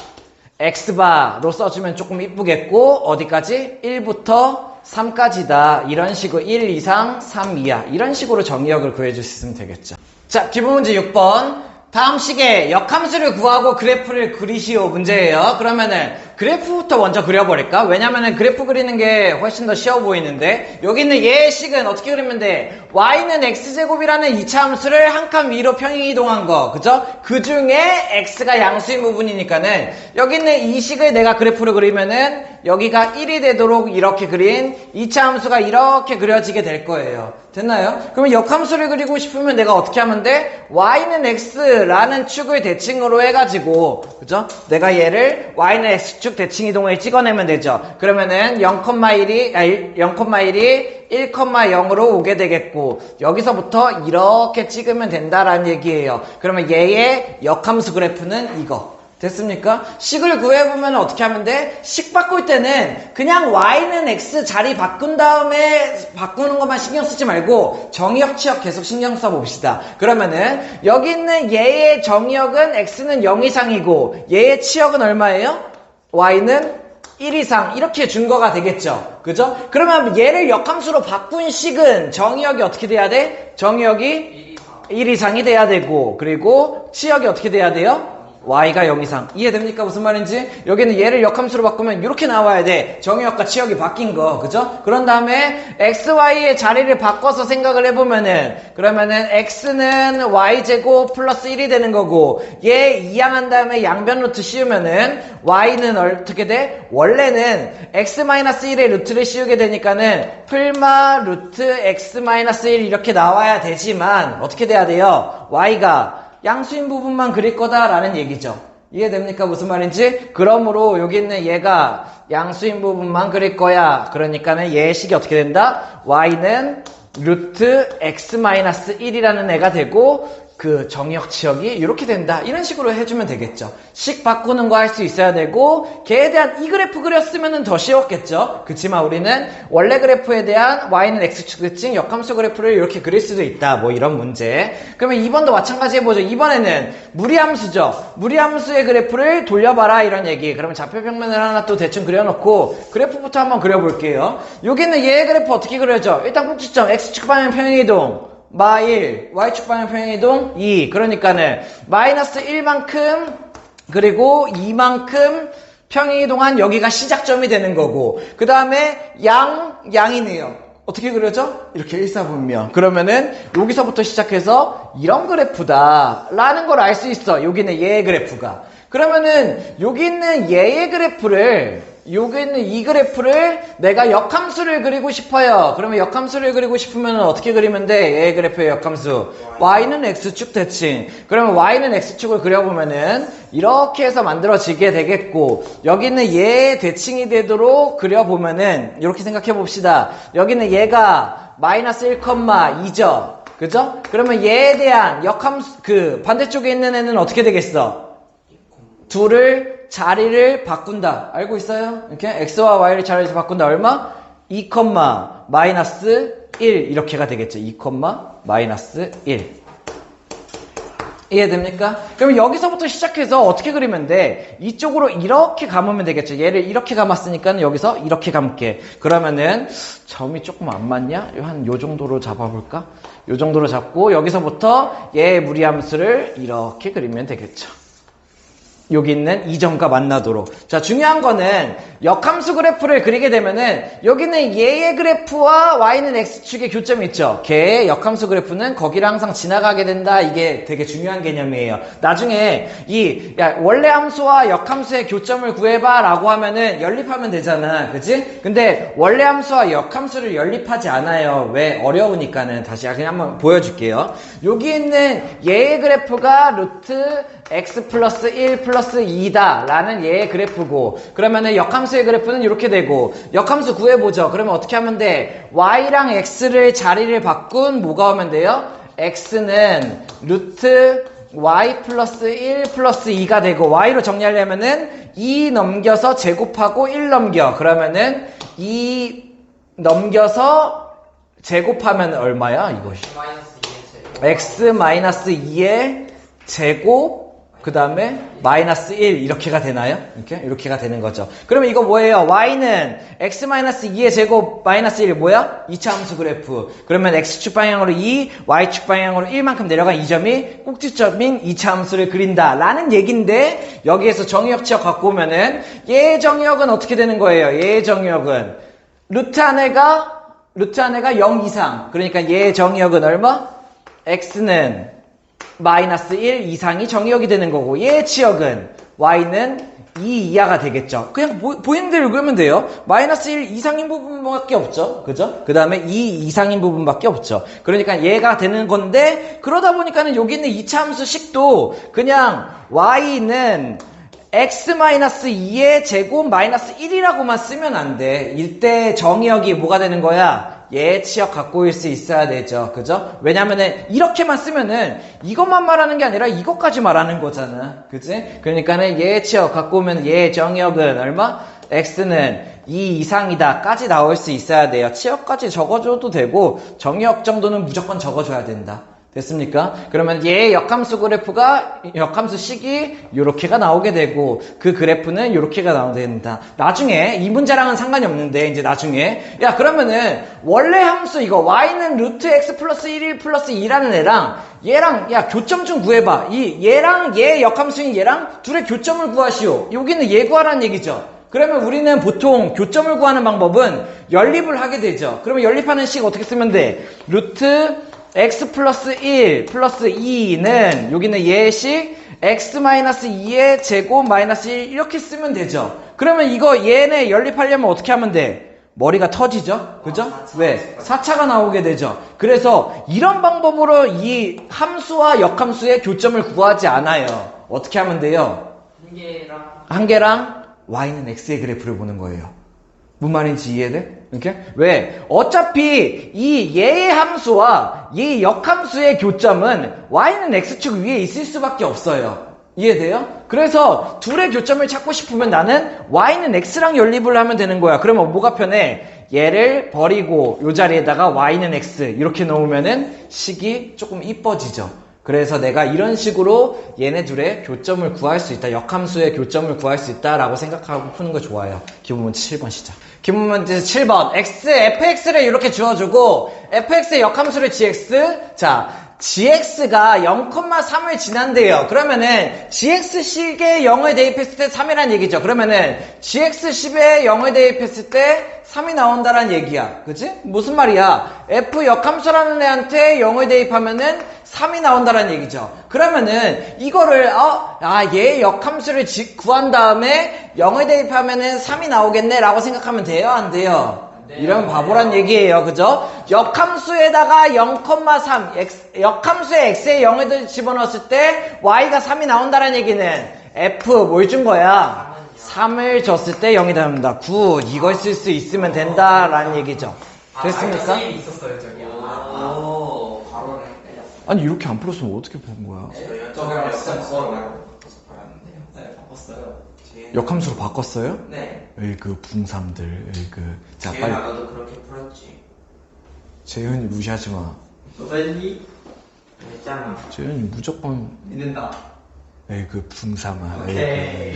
x바로 써주면 조금 이쁘겠고 어디까지? 1부터 3까지다. 이런 식으로 1 이상 3 이하 이런 식으로 정의역을 구해줄 수 있으면 되겠죠. 자, 기본 문제 6번. 다음 식에 역함수를 구하고 그래프를 그리시오 문제예요. 그러면은 그래프부터 먼저 그려버릴까? 왜냐면은 그래프 그리는 게 훨씬 더 쉬워 보이는데 여기 있는 얘의 식은 어떻게 그리면 돼? y는 x제곱이라는 2차 함수를 한 칸 위로 평행이동한 거 그죠? 그 중에 x가 양수인 부분이니까는 여기 있는 이 식을 내가 그래프로 그리면은 여기가 1이 되도록 이렇게 그린 2차 함수가 이렇게 그려지게 될 거예요. 됐나요? 그러면 역함수를 그리고 싶으면 내가 어떻게 하면 돼? y는 x라는 축을 대칭으로 해가지고 그죠? 내가 얘를 y는 x축 대칭 이동을 찍어내면 되죠. 그러면은 0,1이 1,0으로 오게 되겠고 여기서부터 이렇게 찍으면 된다라는 얘기예요. 그러면 얘의 역함수 그래프는 이거. 됐습니까? 식을 구해보면 어떻게 하면 돼? 식 바꿀 때는 그냥 y는 x 자리 바꾼 다음에 바꾸는 것만 신경 쓰지 말고 정의역, 치역 계속 신경 써봅시다. 그러면은 여기 있는 얘의 정의역은 x는 0 이상이고 얘의 치역은 얼마예요? y는 1 이상 이렇게 준 거가 되겠죠. 그죠? 그러면 얘를 역함수로 바꾼 식은 정의역이 어떻게 돼야 돼? 정의역이 1 이상이 돼야 되고 그리고 치역이 어떻게 돼야 돼요? y가 0 이상. 이해됩니까? 무슨 말인지? 여기는 얘를 역함수로 바꾸면 이렇게 나와야 돼. 정의역과 치역이 바뀐 거. 그죠? 그런 다음에 xy의 자리를 바꿔서 생각을 해보면은 그러면은 x는 y제곱 플러스 1이 되는 거고 얘 이항한 다음에 양변 루트 씌우면은 y는 어떻게 돼? 원래는 x-1의 루트를 씌우게 되니까는 풀마 루트 x-1 이렇게 나와야 되지만 어떻게 돼야 돼요? y가 양수인 부분만 그릴 거다라는 얘기죠. 이해됩니까? 무슨 말인지? 그러므로 여기 있는 얘가 양수인 부분만 그릴 거야. 그러니까는 얘의 식이 어떻게 된다? y는 루트 x-1이라는 애가 되고 그 정의역 치역이 이렇게 된다. 이런 식으로 해주면 되겠죠. 식 바꾸는 거 할 수 있어야 되고 걔에 대한 이 그래프 그렸으면 더 쉬웠겠죠. 그치만 우리는 원래 그래프에 대한 y는 x축 대칭 역함수 그래프를 이렇게 그릴 수도 있다. 뭐 이런 문제. 그러면 2번도 마찬가지 해보죠. 이번에는 무리함수죠. 무리함수의 그래프를 돌려봐라 이런 얘기. 그러면 좌표평면을 하나 또 대충 그려놓고 그래프부터 한번 그려볼게요. 여기는 얘의 그래프 어떻게 그려져? 일단 꼭지점 x축 방향 평행이동 -1, y축 방향 평행이동 2. 그러니까는 -1만큼 그리고 2만큼 평행이동한 여기가 시작점이 되는 거고 그 다음에 양이네요. 어떻게 그려져? 이렇게 일사분명. 그러면은 여기서부터 시작해서 이런 그래프다 라는 걸 알 수 있어. 여기는 얘의 그래프가. 그러면은 여기 있는 얘의 그래프를 여기 있는 이 그래프를 내가 역함수를 그리고 싶어요. 그러면 역함수를 그리고 싶으면 어떻게 그리면 돼? 얘의 그래프의 역함수 y는 x축 대칭. 그러면 y는 x축을 그려보면은 이렇게 해서 만들어지게 되겠고 여기 있는 얘의 대칭이 되도록 그려보면은 이렇게 생각해 봅시다. 여기는 얘가 -1,2죠. 그죠? 그러면 얘에 대한 역함수 그 반대쪽에 있는 애는 어떻게 되겠어? 둘을 자리를 바꾼다. 알고 있어요? 이렇게 x와 y를 자리를 바꾼다. 얼마? 2, -1 이렇게가 되겠죠. 2, -1 이해됩니까? 그러면 여기서부터 시작해서 어떻게 그리면 돼? 이쪽으로 이렇게 감으면 되겠죠. 얘를 이렇게 감았으니까 여기서 이렇게 감게. 그러면은 점이 조금 안 맞냐? 한 요 정도로 잡아볼까? 요 정도로 잡고 여기서부터 얘의 무리함수를 이렇게 그리면 되겠죠. 여기 있는 이 점과 만나도록. 자, 중요한 거는 역함수 그래프를 그리게 되면은 여기는 얘의 그래프와 y는 x축의 교점이 있죠. 걔의 역함수 그래프는 거기를 항상 지나가게 된다. 이게 되게 중요한 개념이에요. 나중에 원래 함수와 역함수의 교점을 구해봐 라고 하면은 연립하면 되잖아. 그치? 근데 원래 함수와 역함수를 연립하지 않아요. 왜? 어려우니까는. 다시 그냥 한번 보여줄게요. 여기 있는 얘의 그래프가 루트 x 플러스 1 플러스 2다 라는 얘의 그래프고, 그러면은 역함수의 그래프는 이렇게 되고, 역함수 구해보죠. 그러면 어떻게 하면 돼? y랑 x를 자리를 바꾼 뭐가 오면 돼요? x는 루트 y 플러스 1 플러스 2가 되고, y로 정리하려면은 2 넘겨서 제곱하고 1 넘겨. 그러면은 2 넘겨서 제곱하면 얼마야 이것이? x-2의 제곱 그 다음에 마이너스 1 이렇게가 되나요? 이렇게가 되는 거죠. 그러면 이거 뭐예요? y는 x-2의 제곱 마이너스 1 뭐야? 2차 함수 그래프. 그러면 x축 방향으로 2, y축 방향으로 1만큼 내려간 이 점이 꼭지점인 2차 함수를 그린다 라는 얘기인데, 여기에서 정의역 치역 갖고 오면은 얘의 정의역은 어떻게 되는 거예요? 얘의 정의역은 루트 안에가 0 이상. 그러니까 얘의 정의역은 얼마? x는 마이너스 1 이상이 정의역이 되는 거고, 얘의 치역은 y는 2 이하가 되겠죠. 그냥 보이는 대로 그리면 돼요. 마이너스 1 이상인 부분밖에 없죠. 그죠? 그 다음에 2 이상인 부분밖에 없죠. 그러니까 얘가 되는 건데, 그러다 보니까는 여기 있는 2차 함수 식도 그냥 y는 x-2의 제곱 마이너스 1이라고만 쓰면 안 돼. 이때 정의역이 뭐가 되는 거야? 얘 치역 갖고 올 수 있어야 되죠. 그죠? 왜냐면은 이렇게만 쓰면은 이것만 말하는 게 아니라 이것까지 말하는 거잖아. 그지? 그러니까는 얘 치역 갖고 오면 얘 정의역은 얼마? x는 2 이상이다 까지 나올 수 있어야 돼요. 치역까지 적어줘도 되고 정의역 정도는 무조건 적어줘야 된다. 됐습니까? 그러면 얘의 역함수 그래프가, 역함수 식이 요렇게가 나오게 되고, 그 그래프는 요렇게가 나오게 된다. 나중에 이 문제랑은 상관이 없는데, 이제 나중에 야 그러면은 원래 함수 이거 y는 루트 x 플러스 1 플러스 2라는 얘랑 야 교점 좀 구해봐. 얘랑 얘 역함수인 얘랑 둘의 교점을 구하시오. 여기는 얘 구하라는 얘기죠. 그러면 우리는 보통 교점을 구하는 방법은 연립을 하게 되죠. 그러면 연립하는 식 어떻게 쓰면 돼? 루트 x 플러스 1 플러스 2는 여기는 얘식 x-2의 제곱 마이너스 1 이렇게 쓰면 되죠. 그러면 이거 얘네 연립하려면 어떻게 하면 돼? 머리가 터지죠? 그죠? 왜? 4차가 나오게 되죠. 그래서 이런 방법으로 이 함수와 역함수의 교점을 구하지 않아요. 어떻게 하면 돼요? 한계랑 y는 x의 그래프를 보는 거예요. 무슨 말인지 이해돼? 이렇게? 왜? 어차피 이 얘의 함수와 얘의 역함수의 교점은 y는 x축 위에 있을 수밖에 없어요. 이해돼요? 그래서 둘의 교점을 찾고 싶으면 나는 y는 x랑 연립을 하면 되는 거야. 그러면 뭐가 편해? 얘를 버리고 이 자리에다가 y는 x 이렇게 놓으면은 식이 조금 이뻐지죠. 그래서 내가 이런 식으로 얘네 둘의 교점을 구할 수 있다. 역함수의 교점을 구할 수 있다라고 생각하고 푸는 거 좋아요. 기본 문제 7번 시작. 기본 문제 7번. fx를 이렇게 주어주고 fx의 역함수를 gx. 자, gx가 0,3을 지난대요. 그러면은 gx식에 0을 대입했을 때 3이란 얘기죠. 그러면은 gx10에 0을 대입했을 때 3이 나온다란 얘기야. 그치? 무슨 말이야? f 역함수라는 애한테 0을 대입하면은 3이 나온다는 얘기죠. 그러면은 이거를 얘 역함수를 구한 다음에 0을 대입하면은 3이 나오겠네 라고 생각하면 돼요? 안 돼요? 이런 바보란 얘기예요. 그죠? 역함수에다가 0,3 역함수에 x에 0을 집어넣었을 때 y가 3이 나온다는 얘기는 f 뭘 준 거야? 3을 줬을 때 0이 나옵니다. 굿. 이걸 쓸 수 있으면 된다라는 얘기죠. 됐습니까? 있었어요, 저기. 아니 이렇게 안 풀었으면 어떻게 본 거야? 저랑 바꿔서 팔았는데요. 네, 바꿨어요. 역함수로 바꿨어요? 네. 에이그 붕삼들 에이그. 자 빨리. 너도 그렇게 풀었지. 재현이 무시하지 마. 너니? 있잖아. 지금 무조건 믿는다. 에이 그 붕삼아. 오케이.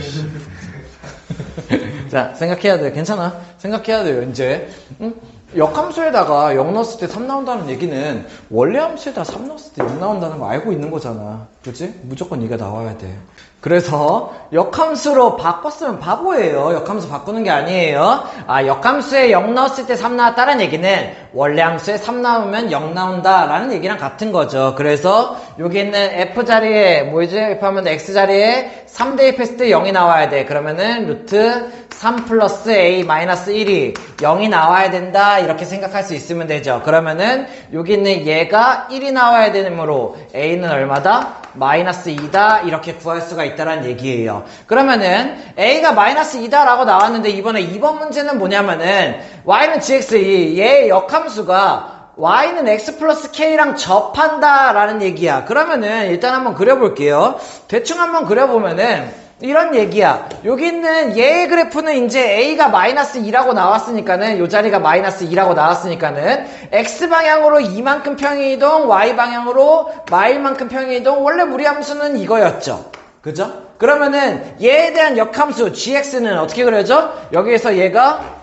자, 생각해야 돼. 괜찮아. 생각해야 돼요, 이제. 응? 역함수에다가 0 넣었을 때 3 나온다는 얘기는 원래 함수에다 3 넣었을 때 0 나온다는 거 알고 있는 거잖아. 그치? 무조건 이게 나와야 돼. 그래서 역함수로 바꿨으면 바보예요. 역함수 바꾸는 게 아니에요. 아, 역함수에 0 넣었을 때 3 나왔다는 얘기는 원래 함수에 3 나오면 0 나온다라는 얘기랑 같은 거죠. 그래서 여기 있는 F 자리에 뭐지? F 하면 X 자리에 3 대입했을 때 0이 나와야 돼. 그러면은 루트 3 플러스 A 마이너스 1이 0이 나와야 된다. 이렇게 생각할 수 있으면 되죠. 그러면은 여기 있는 얘가 1이 나와야 되므로 A는 얼마다? 마이너스 2다. 이렇게 구할 수가 있다는 얘기예요. 그러면은 A가 마이너스 2다 라고 나왔는데 이번에 2번 문제는 뭐냐면은 Y는 GX2, 얘의 역함수가 y는 x 플러스 k랑 접한다 라는 얘기야. 그러면은 일단 한번 그려볼게요. 대충 한번 그려보면은 이런 얘기야. 여기 있는 얘의 그래프는 이제 a가 마이너스 2라고 나왔으니까는 요 자리가 마이너스 2라고 나왔으니까는 x방향으로 이만큼 평행이동, y방향으로 마일만큼 평행이동. 원래 무리함수는 이거였죠. 그죠? 그러면은 얘에 대한 역함수 gx는 어떻게 그려져? 여기에서 얘가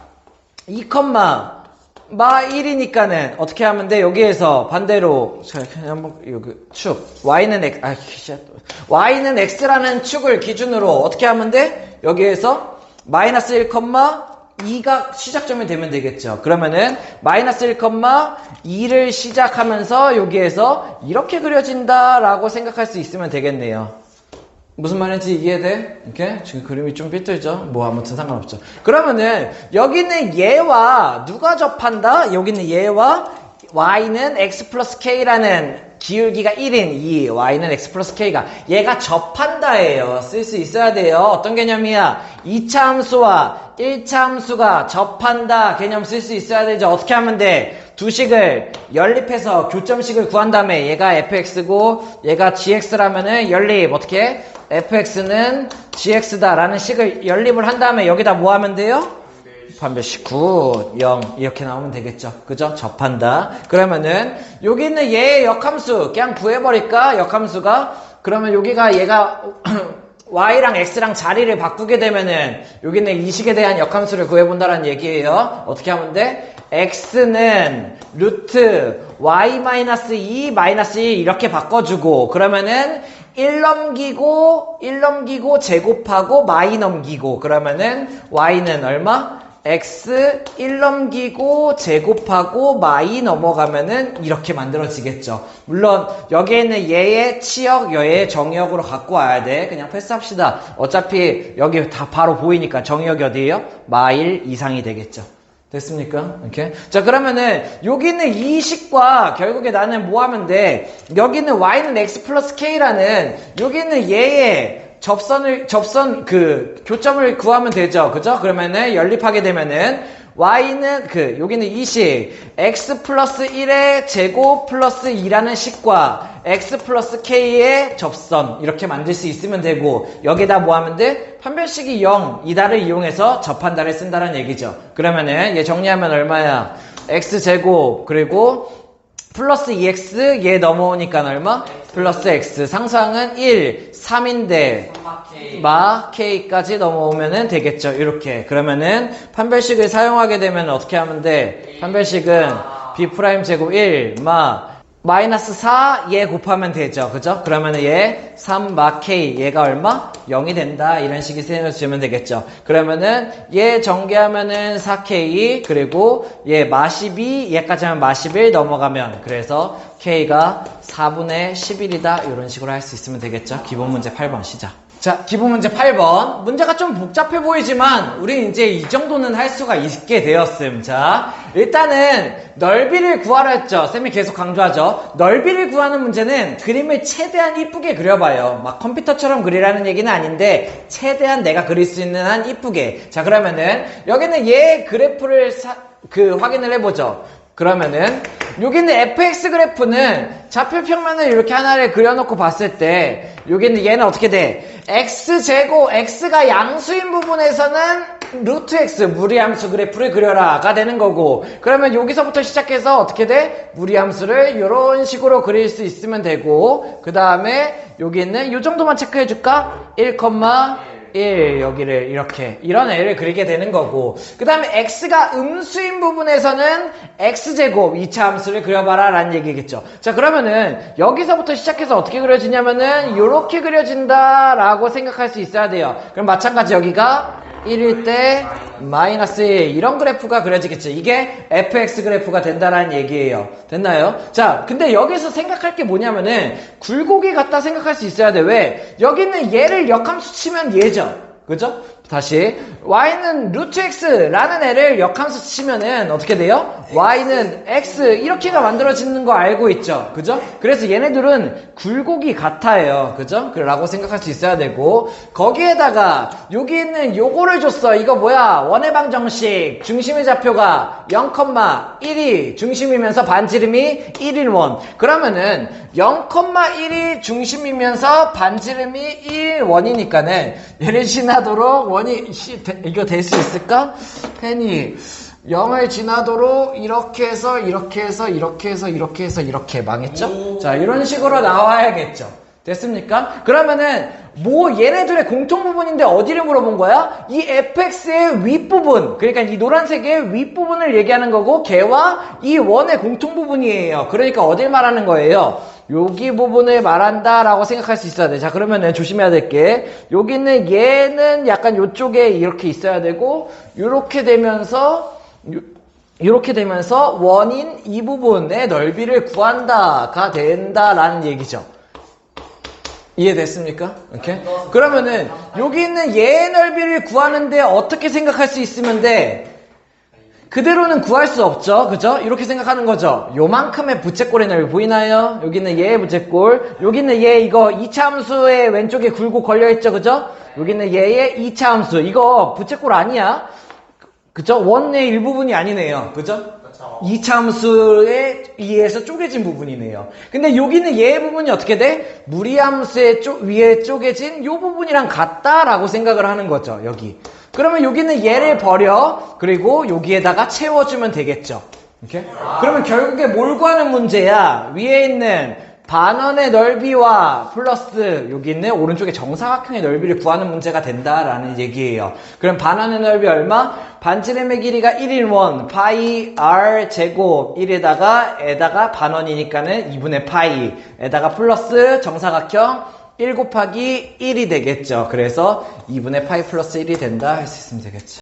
2, 마 1이니까는 어떻게 하면 돼? 여기에서 반대로 그냥 한번 여기 축 y는 x y는 x라는 축을 기준으로 어떻게 하면 돼? 여기에서 마이너스 1, 2가 시작점이 되면 되겠죠. 그러면은 마이너스 1, 2를 시작하면서 여기에서 이렇게 그려진다라고 생각할 수 있으면 되겠네요. 무슨 말인지 이해돼? 이렇게? 지금 그림이 좀 삐뚤죠? 뭐 아무튼 상관없죠. 그러면은 여기 있는 얘와 누가 접한다? 여기 있는 얘와 y는 x 플러스 k라는 기울기가 1인 이 y는 x 플러스 k가 얘가 접한다예요. 쓸 수 있어야 돼요. 어떤 개념이야? 2차 함수와 1차 함수가 접한다 개념 쓸 수 있어야 되죠. 어떻게 하면 돼? 두 식을 연립해서 교점식을 구한 다음에 얘가 fx고 얘가 gx라면은 연립 어떻게? fx는 gx다라는 식을 연립을 한 다음에 여기다 뭐 하면 돼요? 판별식 9, 0 이렇게 나오면 되겠죠. 그죠? 접한다. 그러면은 여기 있는 얘의 역함수 그냥 구해버릴까? 역함수가 그러면 여기가 얘가 y랑 x랑 자리를 바꾸게 되면은 여기 있는 이 식에 대한 역함수를 구해본다는 얘기예요. 어떻게 하면 돼? x는 루트 y-2 마이너스 1 이렇게 바꿔주고 그러면은 1 넘기고 제곱하고 마이 넘기고 그러면은 y는 얼마? x 1 넘기고 제곱하고 마이 넘어가면은 이렇게 만들어지겠죠. 물론 여기에 있는 얘의 치역, 얘의 정의역으로 갖고 와야 돼. 그냥 패스합시다. 어차피 여기 다 바로 보이니까 정의역이 어디예요? 마일 이상이 되겠죠. 됐습니까? 이렇게. 자, 그러면은, 여기 있는 이 식과 결국에 나는 뭐 하면 돼? 여기 있는 y는 x 플러스 k라는, 여기 있는 얘의 교점을 구하면 되죠. 그죠? 그러면은, 연립하게 되면은, y는, 여기는 이 식, x 플러스 1의 제곱 플러스 2라는 식과 x 플러스 k의 접선, 이렇게 만들 수 있으면 되고, 여기다 뭐 하면 돼? 판별식이 0, 이다를 이용해서 접한다를 쓴다는 얘기죠. 그러면은, 얘 정리하면 얼마야? x제곱, 그리고, 플러스 2x, 얘 넘어오니까 얼마? 플러스 x. 상수항은 1, 3인데, 마 k까지 넘어오면은 되겠죠. 이렇게. 그러면은 판별식을 사용하게 되면 어떻게 하면 돼? 판별식은 b 프라임 제곱 1, 마이너스 4, 얘 곱하면 되죠. 그죠? 그러면은 얘 3, 마 k, 얘가 얼마? 0이 된다. 이런 식이 세워주면 되겠죠. 그러면은 얘 전개하면은 4k, 그리고 얘 마 12, 얘까지 하면 마 11 넘어가면, 그래서 k가 4분의 11이다. 이런 식으로 할 수 있으면 되겠죠. 기본 문제 8번 시작. 자, 기본 문제 8번. 문제가 좀 복잡해 보이지만 우리 이제 이 정도는 할 수가 있게 되었음. 자, 일단은 넓이를 구하라 했죠. 쌤이 계속 강조하죠. 넓이를 구하는 문제는 그림을 최대한 이쁘게 그려봐요. 막 컴퓨터처럼 그리라는 얘기는 아닌데 최대한 내가 그릴 수 있는 한 이쁘게. 자, 그러면은 여기는 얘 그래프를 확인을 해보죠. 그러면은 여기는 fx 그래프는 좌표 평면을 이렇게 하나를 그려놓고 봤을 때 여기는 얘는 어떻게 돼? x제곱, x가 양수인 부분에서는 루트 x, 무리함수 그래프를 그려라가 되는 거고, 그러면 여기서부터 시작해서 어떻게 돼? 무리함수를 이런 식으로 그릴 수 있으면 되고, 그 다음에 여기 있는 요 정도만 체크해 줄까? 1,1 여기를 이렇게 이런 애를 그리게 되는 거고, 그 다음에 x가 음수인 부분에서는 x제곱 2차 함수를 그려봐라 라는 얘기겠죠. 자, 그러면은 여기서부터 시작해서 어떻게 그려지냐면은 요렇게 그려진다 라고 생각할 수 있어야 돼요. 그럼 마찬가지 여기가 1일 때 마이너스 1 이런 그래프가 그려지겠죠. 이게 fx 그래프가 된다라는 얘기예요. 됐나요? 자, 근데 여기서 생각할 게 뭐냐면은 굴곡이 같다 생각할 수 있어야 돼. 왜? 여기 있는 얘를 역함수 치면 얘죠. 그죠? 다시 y는 루트 x라는 애를 역함수 치면은 어떻게 돼요? y는 x 이렇게가 만들어지는 거 알고 있죠? 그죠? 그래서 얘네들은 굴곡이 같아요. 그죠? 라고 생각할 수 있어야 되고, 거기에다가 여기 있는 요거를 줬어. 이거 뭐야? 원의 방정식 중심의 좌표가 0,1이 중심이면서 반지름이 1인 원. 그러면은 0,1이 중심이면서 반지름이 1인 원이니까는 얘를 지나도록 원이 이거 될 수 있을까? 펜이 0을 지나도록 이렇게 해서 이렇게 해서 이렇게 해서 이렇게 해서 이렇게 망했죠? 자, 이런 식으로 나와야겠죠. 됐습니까? 그러면은 뭐 얘네들의 공통 부분인데 어디를 물어본 거야? 이 fx의 윗부분, 그러니까 이 노란색의 윗부분을 얘기하는 거고, 걔와 이 원의 공통 부분이에요. 그러니까 어딜 말하는 거예요? 여기 부분을 말한다 라고 생각할 수 있어야 돼. 자, 그러면은 조심해야 될 게, 여기는 얘는 약간 요쪽에 이렇게 있어야 되고, 요렇게 되면서 원인 이 부분의 넓이를 구한다가 된다라는 얘기죠. 이해됐습니까? 오케이? 그러면은 여기 있는 얘의 넓이를 구하는데 어떻게 생각할 수 있으면 돼? 그대로는 구할 수 없죠. 그죠? 이렇게 생각하는 거죠. 요만큼의 부채꼴의 넓이 보이나요? 여기 있는 얘의 부채꼴, 여기 있는 얘 이거 2차 함수의 왼쪽에 굴곡 걸려있죠. 그죠? 여기 있는 얘의 2차 함수, 이거 부채꼴 아니야. 그죠? 원의 일부분이 아니네요. 그죠? 2차 함수에 의해서 쪼개진 부분이네요. 근데 여기는 얘의 부분이 어떻게 돼? 무리함수의 위에 쪼개진 요 부분이랑 같다라고 생각을 하는 거죠. 여기. 그러면 여기는 얘를 버려. 그리고 여기에다가 채워주면 되겠죠. 이렇게? 그러면 결국에 뭘 구하는 문제야? 위에 있는 반원의 넓이와 플러스 여기 있는 오른쪽에 정사각형의 넓이를 구하는 문제가 된다라는 얘기예요. 그럼 반원의 넓이 얼마? 반지름의 길이가 1인 원, 파이 r 제곱 1에다가 반원이니까는 2분의 파이에다가 플러스 정사각형 1 곱하기 1이 되겠죠. 그래서 2분의 파이 플러스 1이 된다 할 수 있으면 되겠죠.